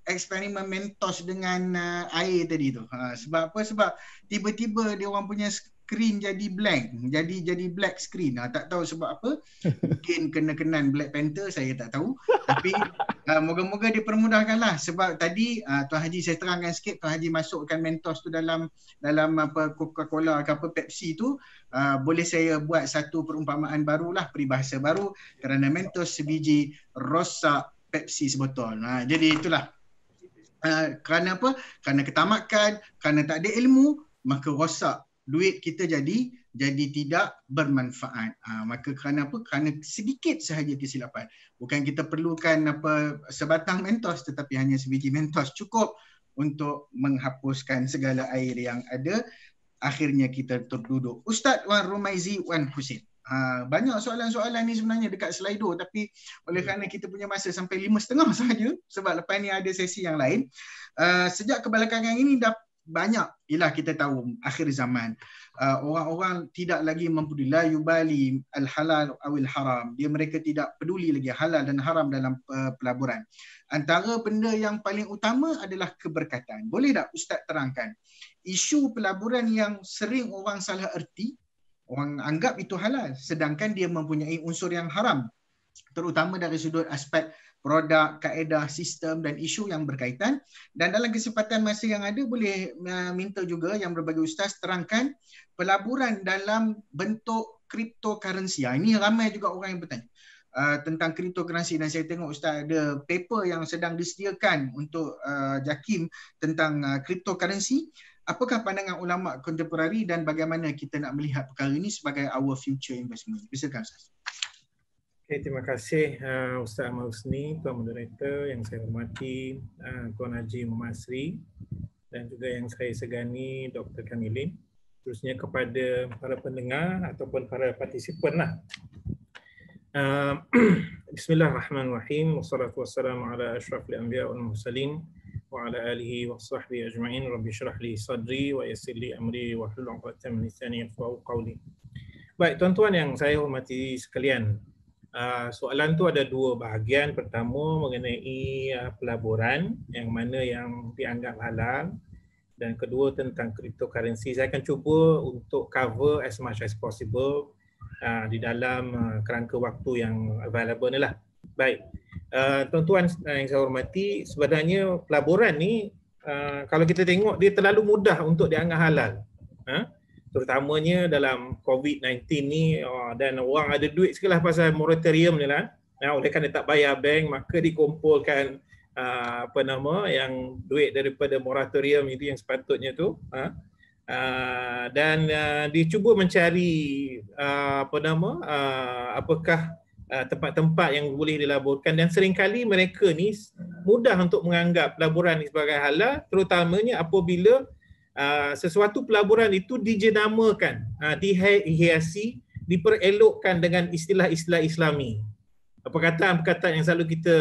eksperimen Mentos dengan air tadi tu. Sebab apa? Sebab tiba-tiba dia orang punya screen jadi blank, jadi black screen. Tak tahu sebab apa. Mungkin kena-kenan Black Panther, saya tak tahu. Tapi moga-moga dipermudahkanlah. Sebab tadi Tuan Haji, saya terangkan sikit, Tuan Haji masukkan Mentos tu dalam Coca-Cola ke Pepsi tu, boleh saya buat satu perumpamaan barulah, peribahasa baru, kerana Mentos sebiji rosak Pepsi sebotol. Jadi itulah. Kerana apa? Kerana ketamakan, kerana tak ada ilmu, maka rosak. Duit kita jadi tidak bermanfaat. Maka kerana apa? Kerana sedikit sahaja kesilapan. Bukan kita perlukan sebatang Mentos, tetapi hanya sebiji Mentos cukup untuk menghapuskan segala air yang ada. Akhirnya kita terduduk. Ustaz Wan Rumaizi Wan Husin. Banyak soalan-soalan ni sebenarnya dekat Slido, tapi oleh kerana kita punya masa sampai 5.30 sahaja, sebab lepas ni ada sesi yang lain. Sejak kebelakangan ini dah banyak, ialah kita tahu akhir zaman, orang-orang tidak lagi mempeduli, la yubali al-halal awil haram. Mereka tidak peduli lagi halal dan haram dalam pelaburan. Antara benda yang paling utama adalah keberkatan. Boleh tak Ustaz terangkan isu pelaburan yang sering orang salah erti? Orang anggap itu halal, sedangkan dia mempunyai unsur yang haram, terutama dari sudut aspek produk, kaedah, sistem dan isu yang berkaitan. Dan dalam kesempatan masa yang ada, boleh minta juga yang berbagai ustaz terangkan pelaburan dalam bentuk cryptocurrency. Ini ramai juga orang yang bertanya tentang cryptocurrency, dan saya tengok ustaz ada paper yang sedang disediakan untuk JAKIM tentang cryptocurrency. Apakah pandangan ulama kontemporari dan bagaimana kita nak melihat perkara ini sebagai our future investment? Silakan Ustaz. Okay, terima kasih Ustaz Ahmad Husni, Tuan Moderator yang saya hormati, Tuan Haji Muhammad Asri, dan juga yang saya segani Dr. Kamilin. Terusnya kepada para pendengar ataupun para partisipan lah. Bismillahirrahmanirrahim. Wassalatu wassalamu ala asyrafil anbiya wal mursalin wa ala alihi wa sahbihi ajma'in. Rabbi syrah li sadri wa yassir li amri wa hlul 'uqdatam min lisani yafqahu qawli. Baik, tuan-tuan yang saya hormati sekalian, soalan tu ada dua bahagian. Pertama mengenai pelaburan yang mana yang dianggap halal, dan kedua tentang cryptocurrency. Saya akan cuba untuk cover as much as possible di dalam kerangka waktu yang available ni lah. Baik, tuan-tuan yang saya hormati, sebenarnya pelaburan ni kalau kita tengok dia terlalu mudah untuk dianggap halal, terutamanya dalam COVID-19 ni, dan orang ada duit sekelah pasal moratorium ni lah. Oleh kerana tak bayar bank, maka dikumpulkan yang duit daripada moratorium itu yang sepatutnya tu, dan dicuba mencari apakah tempat-tempat yang boleh dilaburkan, dan seringkali mereka ni mudah untuk menganggap pelaburan ni sebagai halal, terutamanya apabila sesuatu pelaburan itu dijenamakan, dihiasi diperelokkan dengan istilah-istilah Islami. Perkataan-perkataan yang selalu kita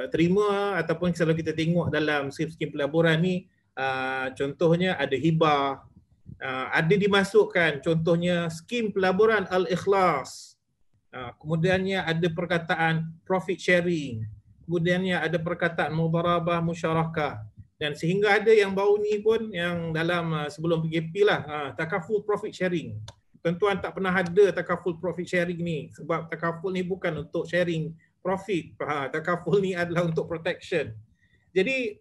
terima ataupun selalu kita tengok dalam skim pelaburan ni, contohnya ada hibah, ada dimasukkan contohnya skim pelaburan Al-Ikhlas, kemudiannya ada perkataan profit sharing, kemudiannya ada perkataan mudharabah musyarakah, dan sehingga ada yang baru ni pun yang dalam sebelum PKP lah, takaful profit sharing. Tuan-tuan tak pernah ada takaful profit sharing ni, sebab takaful ni bukan untuk sharing profit, takaful ni adalah untuk protection. Jadi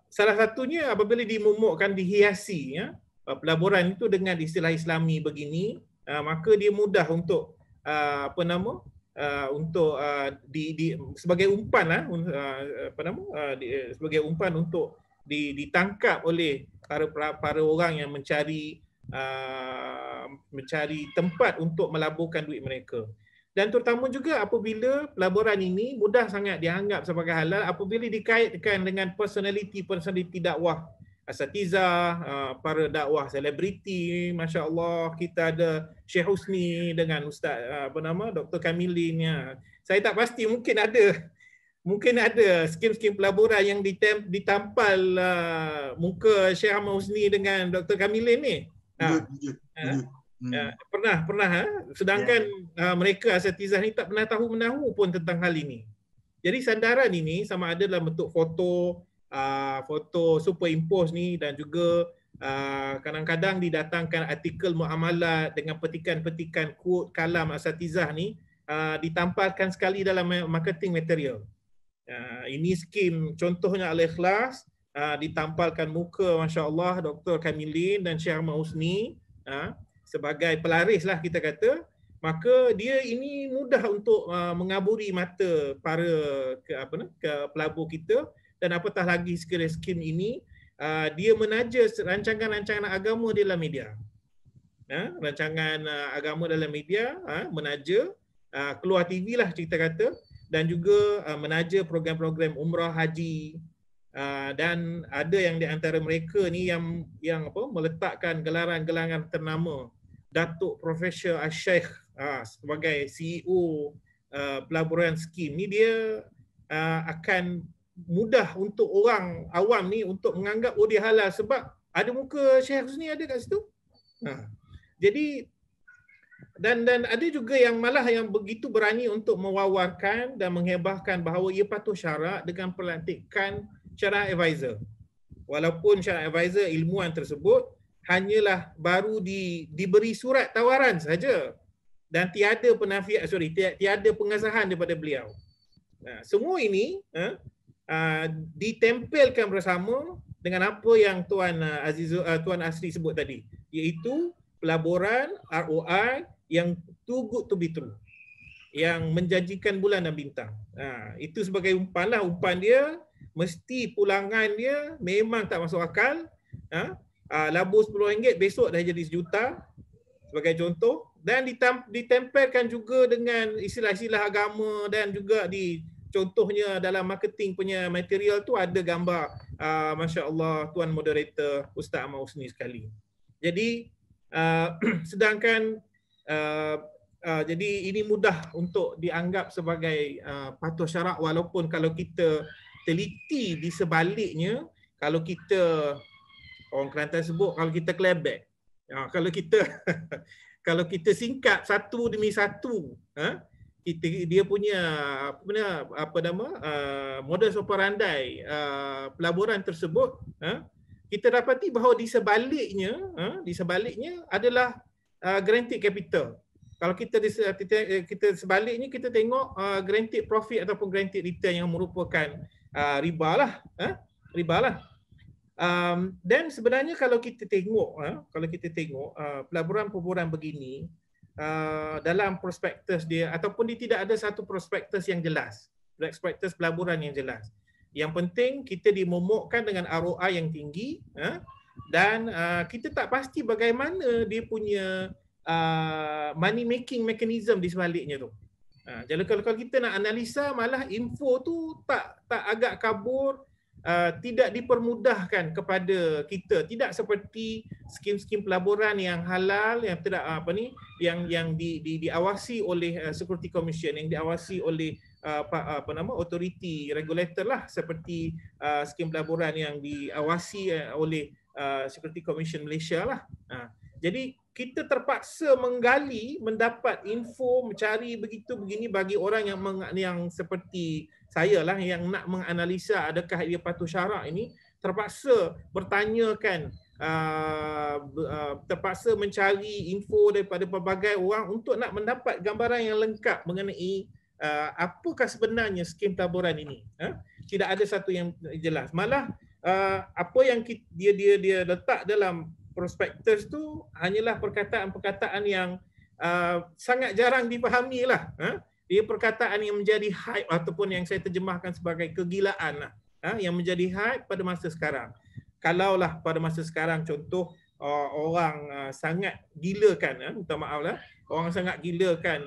salah satunya apabila dimomokkan, dihiasi pelaburan itu dengan istilah Islami begini, maka dia mudah untuk untuk sebagai umpan sebagai umpan untuk ditangkap oleh para orang yang mencari tempat untuk melaburkan duit mereka. Dan terutama juga apabila pelaburan ini mudah sangat dianggap sebagai halal apabila dikaitkan dengan personaliti dakwah asatizah, para dakwah selebriti. Masya Allah, kita ada Syekh Husni dengan Ustaz Dr. Kamilin. Saya tak pasti, mungkin ada skim-skim pelaburan yang ditampal muka Syekh Ahmad Husni dengan Dr. Kamilin ni. Pernah sedangkan mereka asatizah ni tak pernah tahu menahu pun tentang hal ini. Jadi sandaran ini sama ada dalam bentuk foto superimpose ni, dan juga kadang-kadang didatangkan artikel muamalat dengan petikan-petikan quote kalam asatizah ni, ditampalkan sekali dalam marketing material. Ini skim contohnya Al-Ikhlas, ditampalkan muka Masya Allah Dr. Kamilin dan Syekh Ahmad Husni sebagai pelaris lah kita kata. Maka dia ini mudah untuk mengaburi mata para pelabur kita. Dan apatah lagi sekiranya skim ini dia menaja rancangan-rancangan agama dalam media. Rancangan agama dalam media menaja, keluar TV lah kita kata, dan juga menaja program-program umrah, haji, dan ada yang di antara mereka ni yang meletakkan gelaran-gelaran ternama Datuk Profesor Asy-Syaikh sebagai CEO pelaburan skim ni. Dia akan mudah untuk orang awam ni untuk menganggap dia halal sebab ada muka Syekh Husni ada kat situ. Jadi dan ada juga yang malah yang begitu berani untuk mewawarkan dan menghebahkan bahawa ia patuh syarak dengan pelantikan syariah advisor. Walaupun syariah advisor ilmuwan tersebut hanyalah baru diberi surat tawaran saja dan tiada tiada pengesahan daripada beliau. Semua ini ditempelkan bersama dengan apa yang Tuan Asri sebut tadi, iaitu pelaburan ROI yang too good to be true, yang menjanjikan bulan dan bintang. Itu sebagai umpan lah. Umpan dia mesti pulangan dia memang tak masuk akal. Labur RM10 besok dah jadi RM1 sebagai contoh, dan ditempelkan juga dengan istilah-istilah agama, dan juga contohnya dalam marketing punya material tu ada gambar Masya Allah Tuan Moderator Ustaz Ahmad Husni sekali. Jadi sedangkan jadi ini mudah untuk dianggap sebagai patuh syarak, walaupun kalau kita teliti di sebaliknya, kalau kita, orang Kelantan sebut, kalau kita kelebek, kalau kita singkat satu demi satu, dia punya modus operandi pelaburan tersebut, kita dapati bahawa di sebaliknya adalah guaranteed capital. Kalau kita sebaliknya, kita tengok guaranteed profit ataupun guaranteed return yang merupakan riba lah. Dan sebenarnya kalau kita tengok pelaburan begini, dalam prospektus dia ataupun dia tidak ada satu prospektus yang jelas, prospektus pelaburan yang jelas. Yang penting kita dimomokkan dengan ROI yang tinggi, dan kita tak pasti bagaimana dia punya money making mechanism di sebaliknya tu. Jadi kalau kita nak analisa, malah info tu tak agak kabur, tidak dipermudahkan kepada kita, tidak seperti skim-skim pelaburan yang halal, yang tidak yang diawasi oleh Security Commission, yang diawasi oleh authority regulator lah, seperti skim pelaburan yang diawasi oleh Security Commission Malaysia lah. Jadi kita terpaksa menggali, mendapat info, mencari begitu begini bagi orang yang seperti saya lah, yang nak menganalisa adakah dia patuh syarak ini, terpaksa bertanyakan, terpaksa mencari info daripada pelbagai orang untuk nak mendapat gambaran yang lengkap mengenai apakah sebenarnya skim pelaburan ini. Tidak ada satu yang jelas. Malah apa yang dia letak dalam prospektus tu hanyalah perkataan-perkataan yang sangat jarang dipahami lah. Dia perkataan yang menjadi hype ataupun yang saya terjemahkan sebagai kegilaan lah, yang menjadi hype pada masa sekarang. Kalaulah pada masa sekarang contoh orang sangat gilakan, minta maaf lah, orang sangat gilakan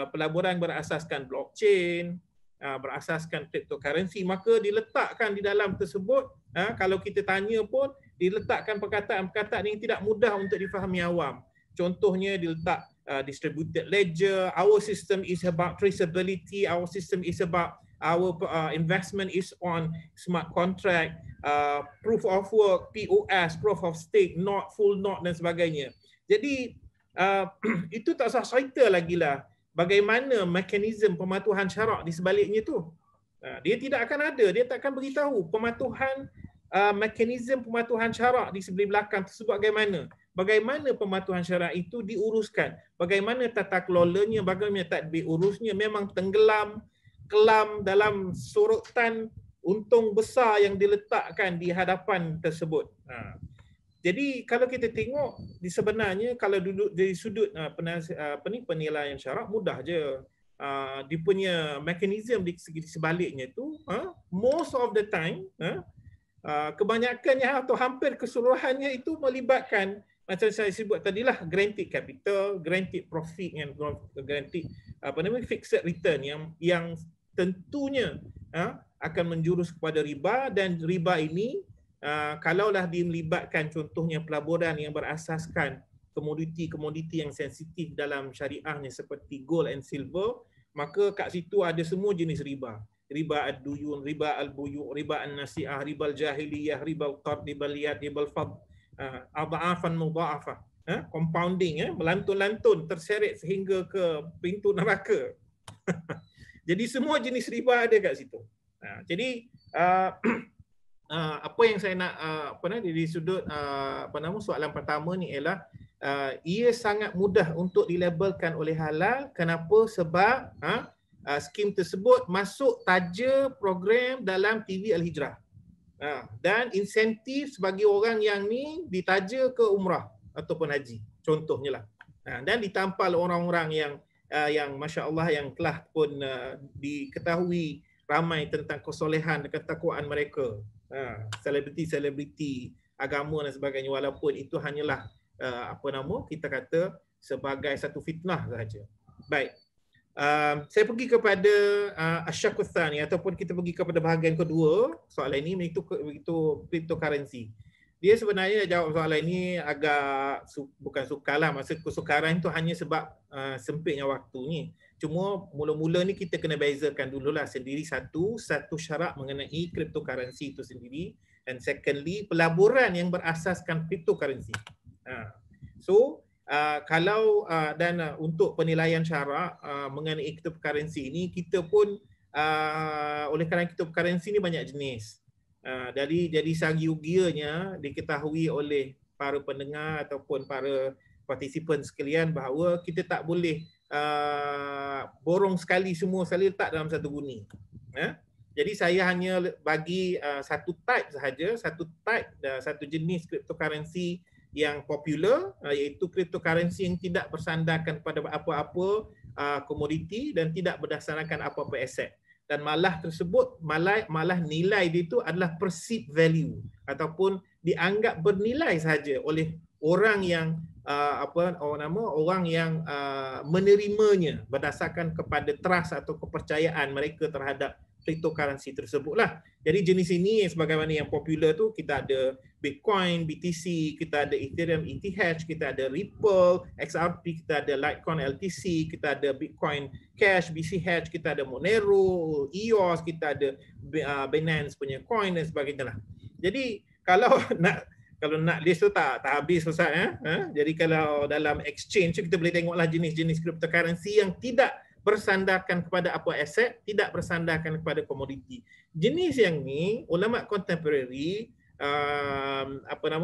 pelaburan berasaskan blockchain, berasaskan cryptocurrency, maka diletakkan di dalam tersebut, kalau kita tanya pun diletakkan perkataan-perkataan yang tidak mudah untuk difahami awam. Contohnya diletak distributed ledger, our system is about traceability, our system is about our investment is on smart contract, proof of work, POS, proof of stake, not full not dan sebagainya. Jadi itu tak usah cerita lagi lah bagaimana mekanisme pematuhan syarak di sebaliknya tu. Dia tidak akan ada, dia tak akan beritahu pematuhan mekanisme pematuhan syarak di sebelah belakang tersebut bagaimana. Bagaimana pematuhan syarak itu diuruskan, bagaimana tata kelolanya, bagaimana tadbir urusnya, memang kelam dalam sorotan untung besar yang diletakkan di hadapan tersebut. Jadi kalau kita tengok di sebenarnya kalau duduk dari sudut penilaian syarak mudah je. Dia punya mekanisme di sebaliknya tu most of the time kebanyakannya atau hampir keseluruhannya itu melibatkan macam saya sebut tadilah granted capital, granted profit and granted fixed return yang tentunya akan menjurus kepada riba, dan riba ini kalaulah dia melibatkan contohnya pelaburan yang berasaskan komoditi-komoditi yang sensitif dalam syariahnya seperti gold and silver, maka kat situ ada semua jenis riba. Riba ad-duyun, riba al-buyu', riba an-nasi'ah, riba al-jahiliyah, riba al-qard, riba al-liyad, riba al-fadl, adha'afan mudha'afah, compounding, melantun-lantun terseret sehingga ke pintu neraka. Jadi semua jenis riba ada kat situ. Jadi apa yang saya nak dari sudut soalan pertama ni ialah ia sangat mudah untuk dilabelkan oleh halal. Kenapa? Sebab skim tersebut masuk taja program dalam TV Al-Hijrah. Dan insentif bagi orang yang ni ditaja ke umrah ataupun haji, contohnya lah. Dan ditampal orang-orang yang masya-Allah yang telah pun diketahui ramai tentang kesolehan dan ketakwaan mereka. Selebriti-selebriti agama dan sebagainya, walaupun itu hanyalah kita kata sebagai satu fitnah sahaja. Baik. Saya pergi kepada asyakku tsani ataupun kita pergi kepada bahagian kedua soalan ini, iaitu cryptocurrency. Dia sebenarnya jawab soalan ini agak bukan sukarlah, maksud kesukaran itu hanya sebab sempitnya waktu ni. Cuma mula-mula ni kita kena bezakan dululah sendiri satu syarat mengenai cryptocurrency itu sendiri, dan secondly pelaburan yang berasaskan cryptocurrency. Kalau untuk penilaian syarak mengenai cryptocurrency ini, kita pun oleh kerana cryptocurrency ini banyak jenis. Jadi sagi-ugianya diketahui oleh para pendengar ataupun para partisipan sekalian bahawa kita tak boleh borong sekali semua sekali letak dalam satu buni. Jadi saya hanya bagi satu type sahaja, satu jenis cryptocurrency yang popular, iaitu cryptocurrency yang tidak bersandarkan pada apa-apa komoditi dan tidak berdasarkan apa-apa aset, dan malah nilai dia itu adalah perceived value ataupun dianggap bernilai sahaja oleh orang yang orang yang menerimanya berdasarkan kepada trust atau kepercayaan mereka terhadap cryptocurrency tersebutlah. Jadi jenis ini sebagaimana yang popular tu, kita ada Bitcoin, BTC, kita ada Ethereum, ETH, kita ada Ripple, XRP, kita ada Litecoin, LTC, kita ada Bitcoin Cash, BCH, kita ada Monero, EOS, kita ada Binance punya coin dan sebagainya lah. Jadi kalau nak list tu tak habis Ustaz ya. Jadi kalau dalam exchange kita boleh tengoklah jenis-jenis cryptocurrency yang tidak bersandarkan kepada apa aset, tidak bersandarkan kepada komoditi. Jenis yang ni ulama contemporary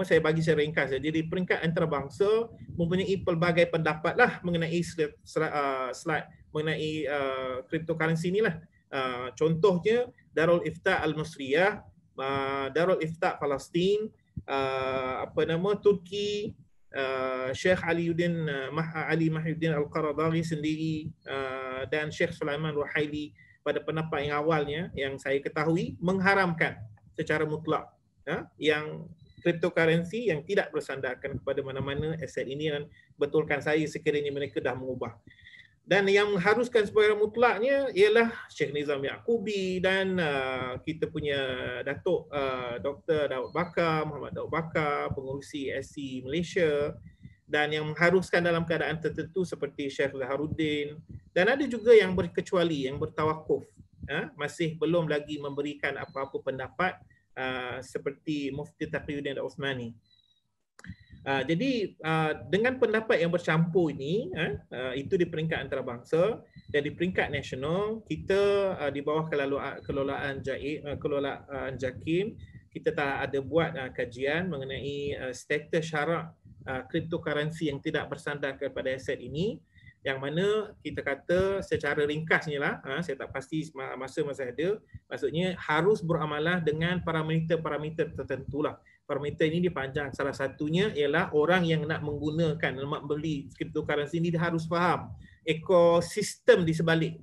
saya bagi secara ringkas. Jadi peringkat antarabangsa mempunyai pelbagai pendapat lah mengenai slide mengenai cryptocurrency ni lah. Contohnya Darul Ifta Al-Musriyah, Darul Ifta Palestin, Turki, Syekh Ali Mahyuddin Al-Qaradaghi sendiri, dan Syekh Sulaiman Ruhaili pada pendapat yang awalnya yang saya ketahui mengharamkan secara mutlak yang cryptocurrency yang tidak bersandarkan kepada mana-mana aset ini, dan betulkan saya sekiranya mereka dah mengubah. Dan yang mengharuskan secara mutlaknya ialah Syekh Nizam Yaaqubi dan kita punya Datuk Dr. Daud Bakar, Muhammad Daud Bakar, pengurusi SC Malaysia, dan yang mengharuskan dalam keadaan tertentu seperti Syekh Zaharuddin, dan ada juga yang berkecuali, yang bertawakuf, masih belum lagi memberikan apa-apa pendapat seperti Mufti Taqiyuddin Al-Uthmani. Jadi dengan pendapat yang bercampur ini, itu di peringkat antarabangsa, dan di peringkat nasional kita di bawah kelolaan JAKIM, kita telah ada buat kajian mengenai status syarak cryptocurrency yang tidak bersandar kepada aset ini, yang mana kita kata secara ringkasnya lah, saya tak pasti masa ada, maksudnya harus beramalah dengan parameter-parameter tertentu lah. Parameter ini dipanjang, salah satunya ialah orang yang nak menggunakan, nak beli cryptocurrency ini dia harus faham ekosistem di sebalik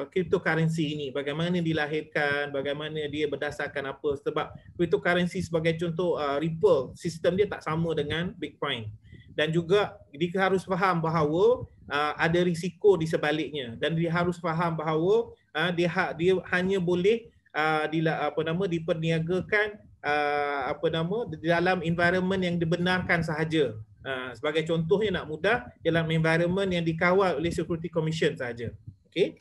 cryptocurrency ini, bagaimana dilahirkan, bagaimana dia berdasarkan apa, sebab cryptocurrency sebagai contoh Ripple, sistem dia tak sama dengan Bitcoin. Dan juga dia harus faham bahawa ada risiko di sebaliknya, dan dia harus faham bahawa dia hanya boleh diperniagakan dalam environment yang dibenarkan sahaja. Sebagai contohnya nak mudah, dalam environment yang dikawal oleh Security Commission sahaja. Okey.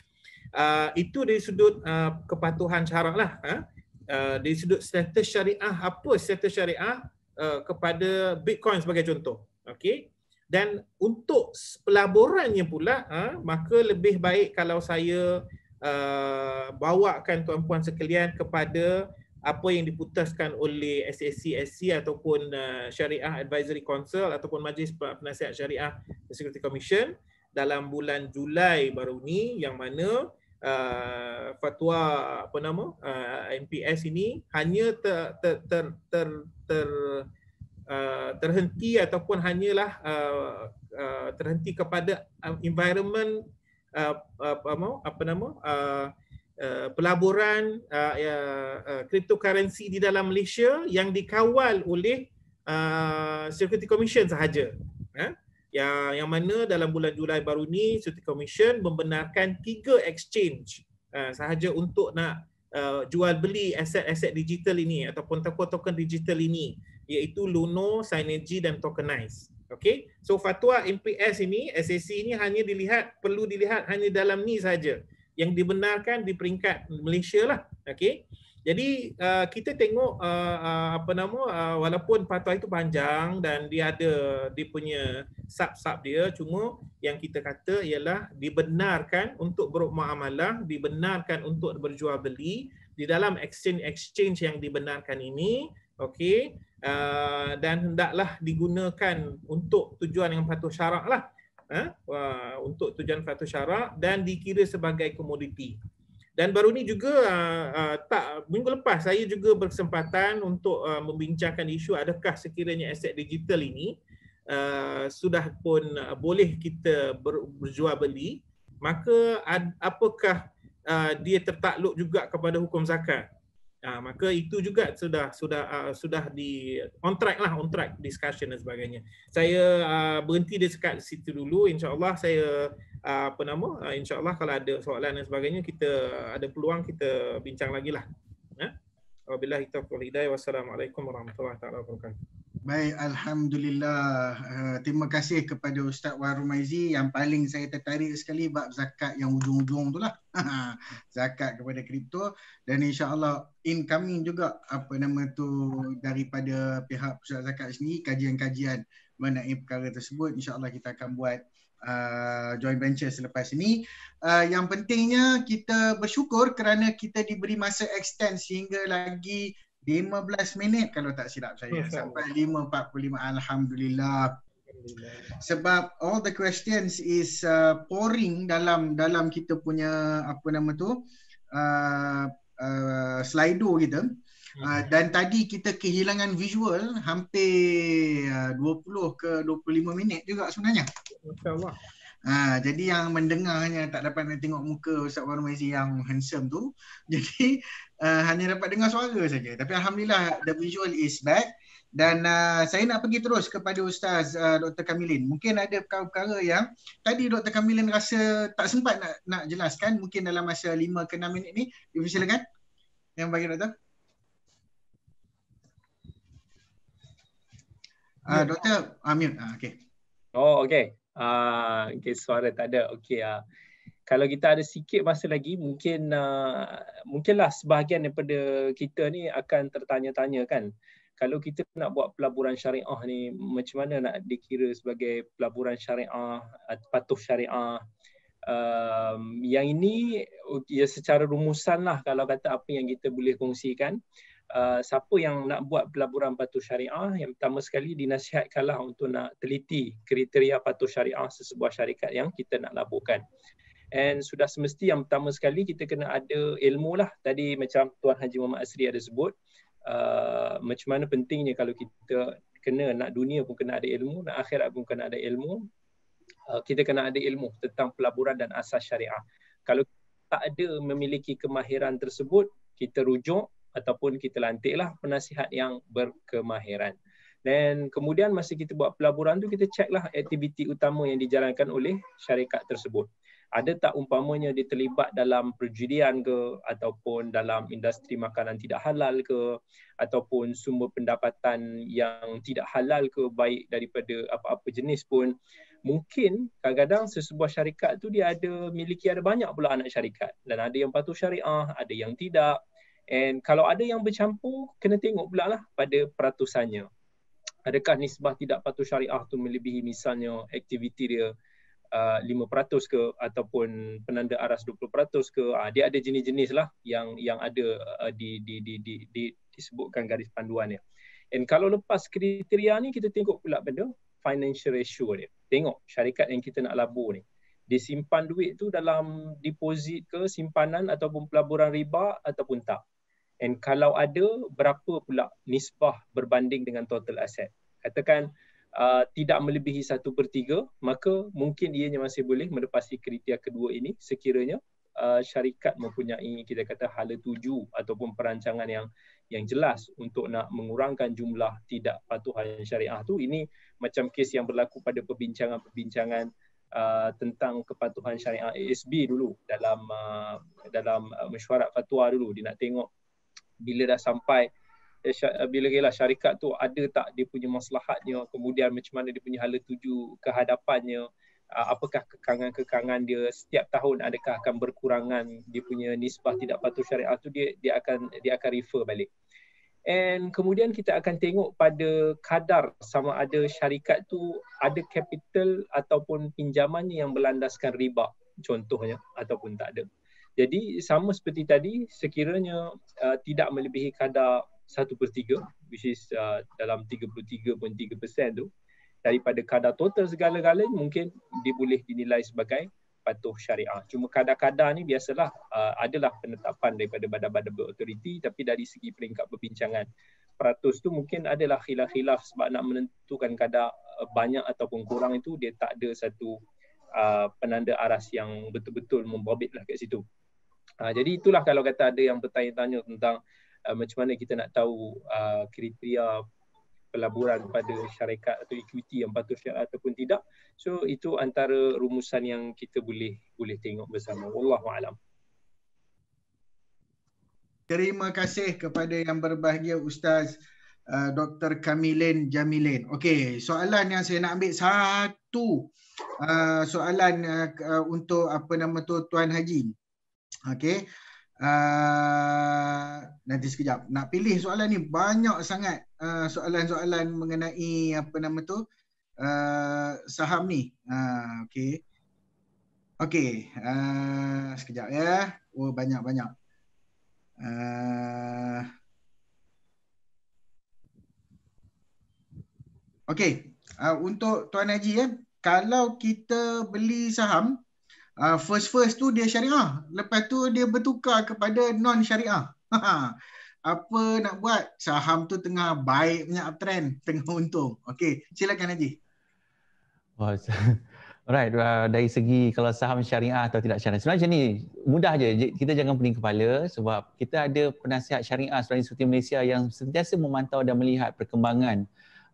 Itu dari sudut kepatuhan syarak lah. Dari sudut status syariah, apa status syariah kepada Bitcoin sebagai contoh. Okey. Dan untuk pelaburannya pula, maka lebih baik kalau saya bawakan tuan-puan sekalian kepada apa yang diputuskan oleh SSC, SC ataupun Syariah Advisory Council ataupun Majlis Penasihat Syariah Security Commission dalam bulan Julai baru ni, yang mana fatwa MPS ini hanya terhenti ataupun hanyalah terhenti kepada environment pelaburan cryptocurrency di dalam Malaysia yang dikawal oleh Security Commission sahaja. Yang mana dalam bulan Julai baru ni Security Commission membenarkan 3 exchange sahaja untuk nak jual beli aset-aset digital ini ataupun token-token digital ini, iaitu Luno, Synergy dan Tokenize. Okey, so fatwa MPS ini, SSC ini hanya perlu dilihat hanya dalam ni saja yang dibenarkan di peringkat Malaysia lah. Okey, jadi kita tengok walaupun fatwa itu panjang dan dia punya sub-sub dia, cuma yang kita kata ialah dibenarkan untuk bermuamalah, dibenarkan untuk berjual beli di dalam exchange yang dibenarkan ini. Okey. Dan hendaklah digunakan untuk tujuan yang patuh syarak lah, untuk tujuan patuh syarak, dan dikira sebagai komoditi. Dan baru ni juga minggu lepas saya juga berkesempatan untuk membincangkan isu adakah sekiranya aset digital ini sudah pun boleh kita berjual beli, maka apakah dia tertakluk juga kepada hukum zakat. maka itu juga sudah di on track discussion dan sebagainya. Saya berhenti dekat situ dulu. InsyaAllah saya InsyaAllah kalau ada soalan dan sebagainya, kita ada peluang kita bincang lagi lah. Wabillahi taufiq wal hidayah. Wassalamualaikum warahmatullahi wabarakatuh. Baik, Alhamdulillah. Terima kasih kepada Ustaz Wahab Rumaizi. Yang paling saya tertarik sekali bab zakat yang ujung-ujung tu lah. Zakat kepada kripto. Dan insya-Allah incoming juga daripada pihak pusat zakat sendiri, kajian-kajian mengenai perkara tersebut. InsyaAllah kita akan buat joint venture selepas ini. Yang pentingnya kita bersyukur kerana kita diberi masa extend sehingga lagi 15 minit kalau tak silap saya, sampai 5.45. Alhamdulillah. Sebab all the questions is pouring dalam kita punya Slido kita. Dan tadi kita kehilangan visual hampir 20 ke 25 minit juga sebenarnya. Masya-Allah. Jadi yang mendengarnya tak dapat nak tengok muka Ustaz Wahab Rumaizi yang handsome tu. Jadi hanya dapat dengar suara saja. Tapi Alhamdulillah the visual is back. Dan saya nak pergi terus kepada Ustaz Dr. Kamilin. Mungkin ada perkara-perkara yang tadi Dr. Kamilin rasa tak sempat nak jelaskan. Mungkin dalam masa 5 ke 6 minit ni. Silakan. Yang bagi Doktor. Doktor, mute. Okay. Oh, okay. Okay, suara tak ada. Okay. Kalau kita ada sikit masa lagi, mungkinlah sebahagian daripada kita ni akan tertanya-tanya kan. Kalau kita nak buat pelaburan syariah ni, macam mana nak dikira sebagai pelaburan syariah, patuh syariah. Yang ini ya secara rumusan lah, kalau kata apa yang kita boleh kongsikan. Siapa yang nak buat pelaburan patuh syariah, yang pertama sekali dinasihatkanlah untuk nak teliti kriteria patuh syariah sesebuah syarikat yang kita nak laburkan. And sudah semesti yang pertama sekali kita kena ada ilmu lah. Tadi macam Tuan Haji Muhammad Asri ada sebut, macam mana pentingnya kalau kita kena nak dunia pun kena ada ilmu, nak akhirat pun kena ada ilmu. Kita kena ada ilmu tentang pelaburan dan asas syariah. Kalau tak ada memiliki kemahiran tersebut, kita rujuk ataupun kita lantiklah penasihat yang berkemahiran. Dan kemudian masa kita buat pelaburan tu, kita ceklah aktiviti utama yang dijalankan oleh syarikat tersebut. Ada tak umpamanya dia terlibat dalam perjudian ke, ataupun dalam industri makanan tidak halal ke, ataupun sumber pendapatan yang tidak halal ke, baik daripada apa-apa jenis pun. Mungkin kadang-kadang sesebuah syarikat tu dia ada banyak pula anak syarikat. Dan ada yang patuh syariah, ada yang tidak. And kalau ada yang bercampur, kena tengok pula lah pada peratusannya. Adakah nisbah tidak patuh syariah tu melebihi misalnya aktiviti dia 5% ke, ataupun penanda aras 20% ke. Dia ada jenis-jenis lah yang ada disebutkan garis panduan dia. And kalau lepas kriteria ni, kita tengok pula pada financial ratio dia. Tengok syarikat yang kita nak labur ni, dia simpan duit tu dalam deposit ke, simpanan ataupun pelaburan riba ataupun tak. And kalau ada, berapa pula nisbah berbanding dengan total aset. Katakan tidak melebihi 1/3, maka mungkin ianya masih boleh melepasi kriteria kedua ini sekiranya syarikat mempunyai, kita kata, hala tuju ataupun perancangan yang jelas untuk nak mengurangkan jumlah tidak patuhan syariah tu. Ini macam kes yang berlaku pada perbincangan tentang kepatuhan syariah ASB dulu dalam mesyuarat fatwa dulu. Dia nak tengok bila dah sampai, bila syarikat tu ada tak dia punya maslahatnya, kemudian macam mana dia punya hala tuju kehadapannya, apakah kekangan-kekangan dia setiap tahun, adakah akan berkurangan dia punya nisbah tidak patuh syariah tu, dia akan refer balik. And kemudian kita akan tengok pada kadar sama ada syarikat tu ada capital ataupun pinjamannya yang berlandaskan riba contohnya ataupun tak ada. Jadi sama seperti tadi, sekiranya tidak melebihi kadar 1/3, which is dalam 33.3% tu, daripada kadar total segala-galanya, mungkin dia boleh dinilai sebagai patuh syariah. Cuma kadar-kadar ni biasalah adalah penetapan daripada badan-badan berautoriti, tapi dari segi peringkat perbincangan peratus tu mungkin adalah khilaf-khilaf, sebab nak menentukan kadar banyak ataupun kurang itu dia tak ada satu penanda aras yang betul-betul membabitlah kat situ. Jadi itulah kalau kata ada yang bertanya-tanya tentang macam mana kita nak tahu kriteria pelaburan pada syarikat atau equity yang patut syariah ataupun tidak. So itu antara rumusan yang kita boleh tengok bersama. Wallahu alam. Terima kasih kepada yang berbahagia Ustaz Dr. Kamilin Jamilin. Okey, soalan yang saya nak ambil satu soalan untuk Tuan Haji. Okey. Nanti sekejap. Nak pilih soalan ni banyak sangat soalan-soalan mengenai saham ni. Okey. Okey, sekejap ya. Oh, banyak-banyak. Okey, untuk Tuan Haji ya, kalau kita beli saham, first tu dia syariah, lepas tu dia bertukar kepada non syariah. Apa nak buat? Saham tu tengah baik punya uptrend, tengah untung. Okey, silakan Haji. Alright, dari segi kalau saham syariah atau tidak syariah, sebenarnya macam ni, mudah je, kita jangan pening kepala sebab kita ada penasihat syariah Suruhanjaya Eksekutif Malaysia yang sentiasa memantau dan melihat perkembangan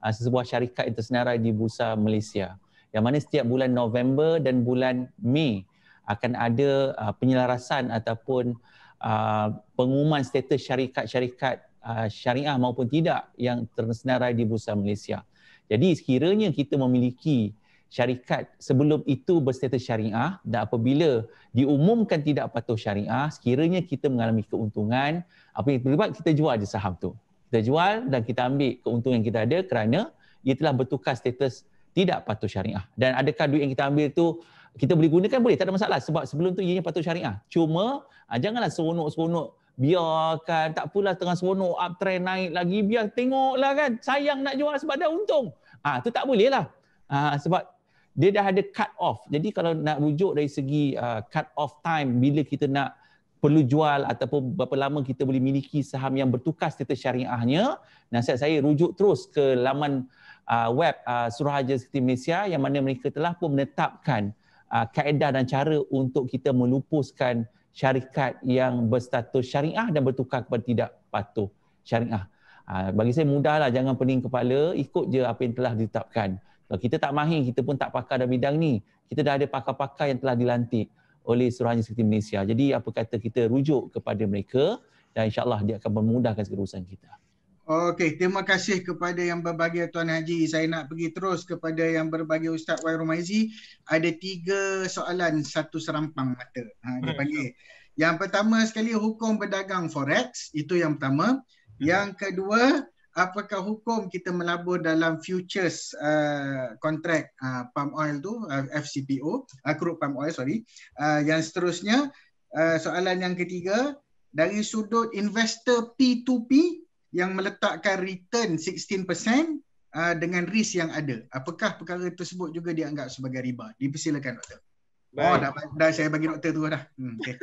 sesebuah syarikat yang tersenarai di Bursa Malaysia. Yang mana setiap bulan November dan bulan Mei akan ada penyelarasan ataupun pengumuman status syarikat-syarikat syariah maupun tidak yang tersenarai di Bursa Malaysia. Jadi sekiranya kita memiliki syarikat sebelum itu berstatus syariah dan apabila diumumkan tidak patuh syariah, sekiranya kita mengalami keuntungan, apa yang terlibat, kita jual je saham tu. Kita jual dan kita ambil keuntungan yang kita ada kerana ia telah bertukar status tidak patuh syariah. Dan adakah duit yang kita ambil tu kita boleh gunakan? Boleh, tak ada masalah sebab sebelum tu ianya patuh syariah. Cuma janganlah seronok-seronok, biarkan, tak apalah tengah seronok uptrend naik lagi, biar tengoklah kan, sayang nak jual sebab dah untung. Tu tak boleh lah. Sebab dia dah ada cut off. Jadi kalau nak rujuk dari segi cut off time bila kita nak perlu jual ataupun berapa lama kita boleh miliki saham yang bertukar status syariahnya, nasihat saya rujuk terus ke laman web Suruhanjaya Eksekutif Malaysia yang mana mereka telah pun menetapkan kaedah dan cara untuk kita melupuskan syarikat yang berstatus syariah dan bertukar kepada tidak patuh syariah. Bagi saya mudahlah, jangan pening kepala, ikut je apa yang telah ditetapkan. Kalau kita tak mahir, kita pun tak pakar dalam bidang ni. Kita dah ada pakar-pakar yang telah dilantik oleh Suruhanjaya Eksekutif Malaysia. Jadi apa kata kita rujuk kepada mereka dan insya-Allah dia akan memudahkan segala urusan kita. Okey, terima kasih kepada yang berbahagia Tuan Haji. Saya nak pergi terus kepada yang berbahagia Ustaz Wai Romaizi. Ada 3 soalan, satu serampang mata. Dia panggil. Yang pertama sekali, hukum berdagang forex, itu yang pertama. Yang kedua, apakah hukum kita melabur dalam futures kontrak palm oil tu, FCPO, crude palm oil, sorry. Yang seterusnya, soalan yang ketiga, dari sudut investor P2P yang meletakkan return 16% dengan risk yang ada, apakah perkara tersebut juga dianggap sebagai riba? Dipersilakan Doktor. Dah saya bagi Doktor tu dah. Okay.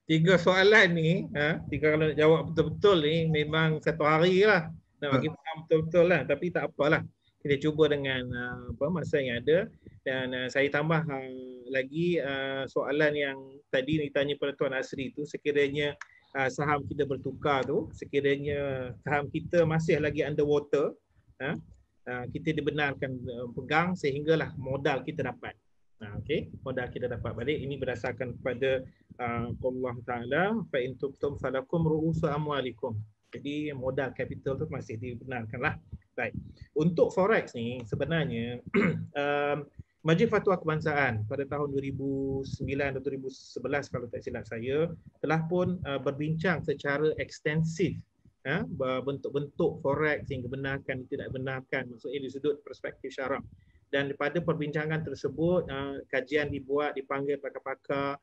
3 soalan ni, kalau nak jawab betul-betul ni memang satu hari lah nak bagi faham betul-betul lah, tapi tak apalah, kita cuba dengan masa yang ada. Dan saya tambah lagi soalan yang tadi ditanya pada Tuan Asri tu, sekiranya saham kita bertukar tu, sekiranya saham kita masih lagi underwater, kita dibenarkan pegang sehinggalah modal kita dapat. Okey, modal kita dapat balik. Ini berdasarkan kepada Allah Ta'ala, fa in tubtum falakum ru'usu amwalikum. Jadi modal capital tu masih dibenarkan lah. Baik. Untuk forex ni sebenarnya Majlis Fatwa Kebangsaan pada tahun 2009 atau 2011 kalau tak silap saya telah pun berbincang secara ekstensif bentuk-bentuk forex yang dibenarkan, tidak dibenarkan, maksudnya di sudut perspektif syarak. Dan daripada perbincangan tersebut, kajian dibuat, dipanggil pakar-pakar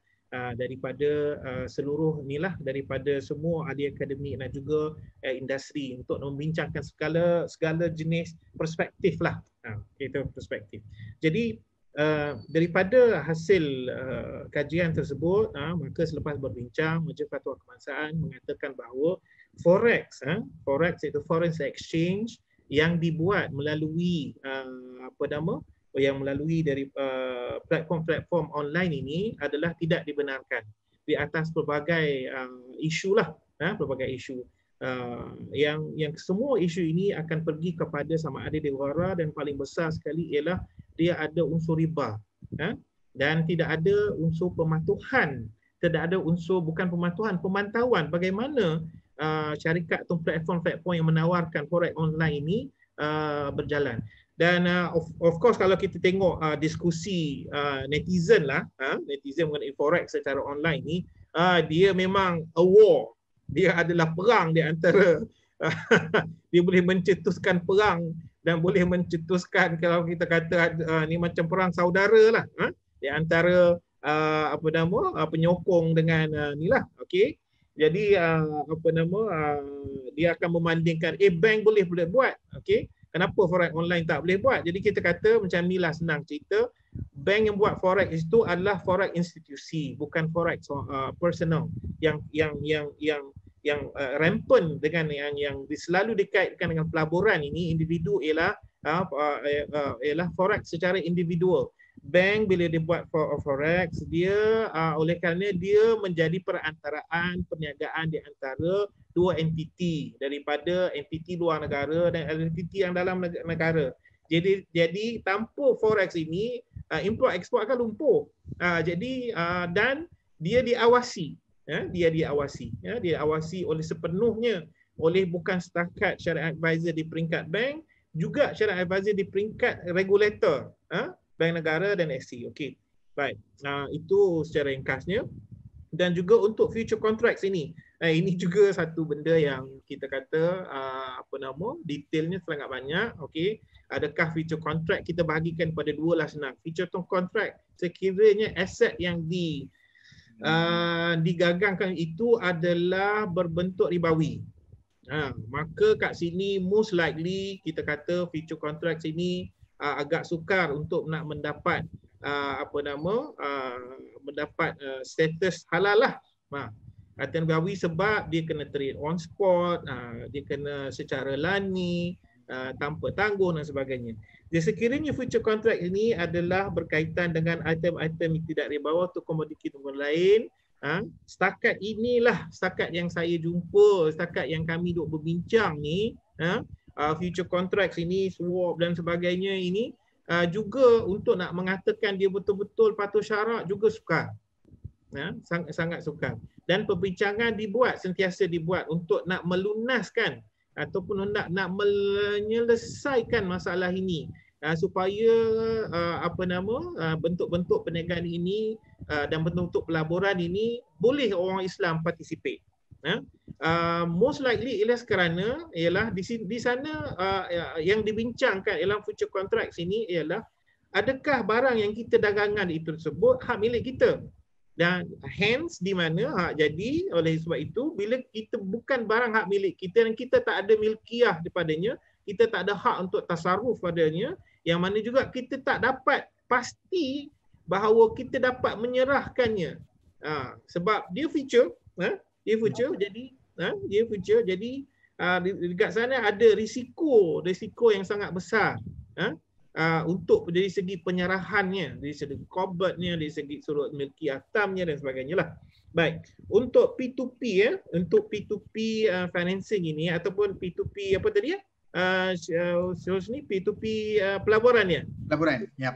daripada seluruh inilah, daripada semua ahli akademik dan juga industri untuk membincangkan segala jenis perspektif lah. Itu perspektif. Jadi daripada hasil kajian tersebut, maka selepas berbincang, Majlis Fatwa Kebangsaan mengatakan bahawa forex iaitu foreign exchange yang dibuat melalui melalui dari platform-platform online ini adalah tidak dibenarkan di atas pelbagai isu lah, pelbagai isu. yang semua isu ini akan pergi kepada sama ada dewara, dan paling besar sekali ialah dia ada unsur riba, dan tidak ada unsur pematuhan, tidak ada unsur, bukan pematuhan, pemantauan bagaimana syarikat atau platform-platform yang menawarkan forex online ini berjalan. Dan of course kalau kita tengok diskusi netizen lah, netizen mengenai forex secara online ni, dia memang a war. Dia adalah perang di antara dia boleh mencetuskan perang dan boleh mencetuskan, kalau kita kata ni macam perang saudara lah, di antara penyokong dengan ni lah. Okey. Jadi dia akan memandingkan bank boleh buat. Okey. Kenapa forex online tak boleh buat? Jadi kita kata macam ni lah, senang cerita, bank yang buat forex itu adalah forex institusi, bukan forex personal yang rampant dengan yang selalu dikaitkan dengan pelaburan ini. Individu ialah forex secara individual. Bank bila dia buat forex, dia oleh kerana dia menjadi perantaraan perniagaan di antara dua entiti, daripada entiti luar negara dan entiti yang dalam negara. Jadi tanpa forex ini import ekspor akan lumpuh. Dan dia diawasi. Dia diawasi oleh sepenuhnya oleh bukan setakat syariah advisor di peringkat bank, juga syariah advisor di peringkat regulator, bank negara dan SC. Okey. Baik. Itu secara ringkasnya. Dan juga untuk future contracts ini. Ini juga satu benda yang kita kata detailnya sangat banyak. Okey. Adakah future contract? Kita bahagikan pada dua lah, senang. Future contract sekiranya aset yang digagangkan itu adalah berbentuk ribawi. Maka kat sini most likely kita kata future contracts ini agak sukar untuk nak mendapat mendapat status halal lah. Artian ribawi sebab dia kena trade on spot, dia kena secara lani, tanpa tangguh dan sebagainya. Jadi sekiranya future contract ini adalah berkaitan dengan item-item yang tidak ribawi atau komoditi lain, setakat yang saya jumpa, setakat yang kami duk berbincang ni, future contracts ini, swap dan sebagainya ini, juga untuk nak mengatakan dia betul-betul patuh syarak juga sukar. Sangat sukar. Dan perbincangan sentiasa dibuat untuk nak melunaskan ataupun nak menyelesaikan masalah ini, supaya bentuk-bentuk perniagaan ini dan bentuk-bentuk pelaburan ini boleh orang Islam participate. Most likely ialah di sana yang dibincangkan dalam future contracts ini ialah adakah barang yang kita dagangan itu tersebut hak milik kita, dan hence di mana jadi oleh sebab itu bila kita bukan barang hak milik kita dan kita tak ada milkiah daripadanya, kita tak ada hak untuk tasarruf padanya, yang mana juga kita tak dapat pasti bahawa kita dapat menyerahkannya, sebab dia future jadi dekat sana ada risiko yang sangat besar untuk dari segi penyerahannya, dari segi kobatnya, dari segi surut milki atamnya dan sebagainya lah. Baik, untuk P2P untuk P2P financing ini ataupun P2P apa tadi ni P2P pelaburan ya. Pelaburan, ya.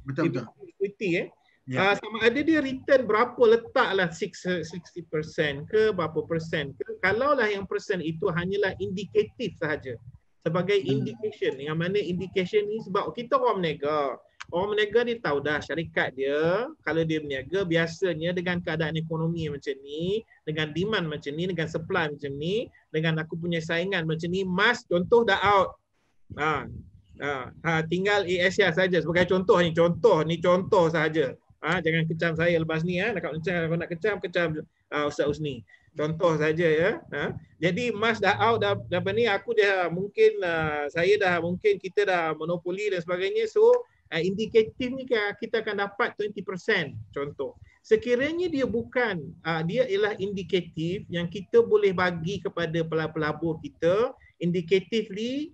Betul. Equity sama ada dia return berapa, letaklah 60% ke berapa persen ke. Kalaulah yang persen itu hanyalah indikatif sahaja, sebagai indication, yang mana indication ni sebab kita orang berniaga dia tahu dah syarikat dia kalau dia berniaga biasanya dengan keadaan ekonomi macam ni, dengan demand macam ni, dengan supply macam ni, dengan aku punya saingan macam ni, mas contoh dah out. Tinggal Asia saja sebagai contoh ni contoh saja. Jangan kecam saya lepas ni nak kecam Ustaz Usni. Contoh saja ya. Jadi mas dah out dah ni, aku dah mungkin kita dah monopoli dan sebagainya. So indikatif ni kita akan dapat 20% contoh. Sekiranya dia bukan dia ialah indikatif yang kita boleh bagi kepada pelabur kita indicatively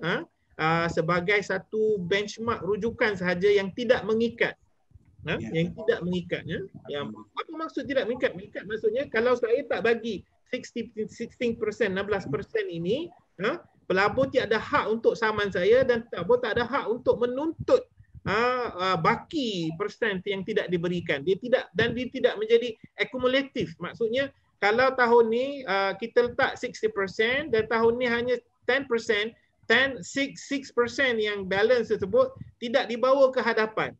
sebagai satu benchmark rujukan sahaja yang tidak mengikat. Yang tidak mengikat. Yang apa maksud tidak mengikat? Mengikat maksudnya kalau saya tak bagi 16% ini, pelabur tiada hak untuk saman saya dan pelabur tak ada hak untuk menuntut baki persen yang tidak diberikan. Dia tidak menjadi akumulatif. Maksudnya kalau tahun ni kita letak 60% dan tahun ni hanya 10%, 6% yang balance tersebut tidak dibawa ke hadapan.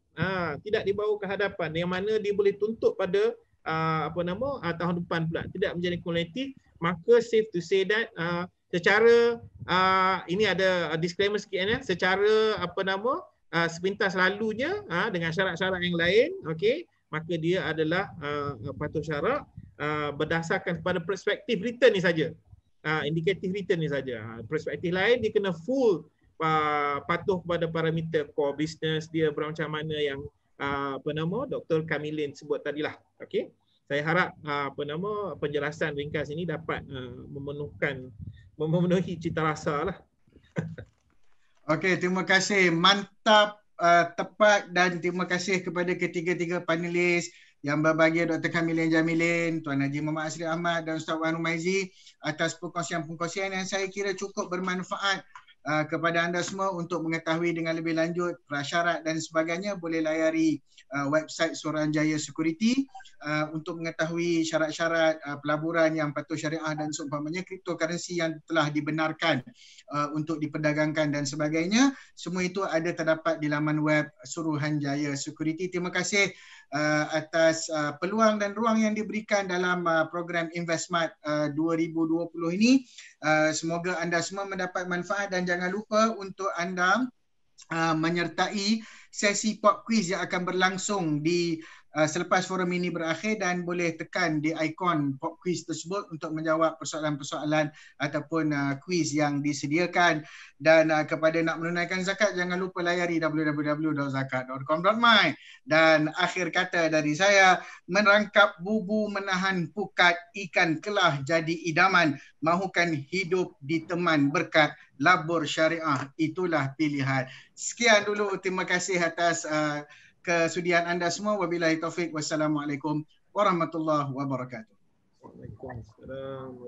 Tidak dibawa ke hadapan yang mana dia boleh tuntut pada tahun depan pula. Tidak menjadi kumulatif, maka safe to say that secara ini ada disclaimer sikit secara sepintas lalunya dengan syarat-syarat yang lain, okey, maka dia adalah patuh syarak berdasarkan kepada perspektif return ni saja. Indikatif return ni saja. Perspektif lain dia kena full patuh kepada parameter core business dia bermacam mana yang Dr. Kamilin sebut tadilah. Okey. Saya harap penjelasan ringkas ini dapat memenuhi cita rasa lah. Okey, terima kasih. Mantap, tepat, dan terima kasih kepada ketiga-tiga panelis yang berbahagia, Dr. Kamilin Jamilin, Tuan Haji Muhammad Asri Ahmad dan Ustaz Wan Rumaizi atas perkongsian-perkongsian yang saya kira cukup bermanfaat kepada anda semua. Untuk mengetahui dengan lebih lanjut prasyarat dan sebagainya, boleh layari website Suruhanjaya Security untuk mengetahui syarat-syarat pelaburan yang patuh syariah dan seumpamanya, cryptocurrency yang telah dibenarkan untuk diperdagangkan dan sebagainya. Semua itu ada terdapat di laman web Suruhanjaya Security. Terima kasih atas peluang dan ruang yang diberikan dalam program InvestSmart 2020 ini. Semoga anda semua mendapat manfaat dan jangan lupa untuk anda menyertai sesi pop quiz yang akan berlangsung di selepas forum ini berakhir, dan boleh tekan di ikon pop quiz tersebut untuk menjawab persoalan-persoalan ataupun quiz yang disediakan. Dan kepada nak menunaikan zakat, jangan lupa layari www.zakat.com.my. Dan akhir kata dari saya, merangkap bubu menahan pukat, ikan kelah jadi idaman, mahukan hidup diteman berkat labur syariah, itulah pilihan. Sekian dulu, terima kasih atas kesudian anda semua. Wabillahi taufik. Wassalamualaikum warahmatullahi wabarakatuh. Waalaikumsalam.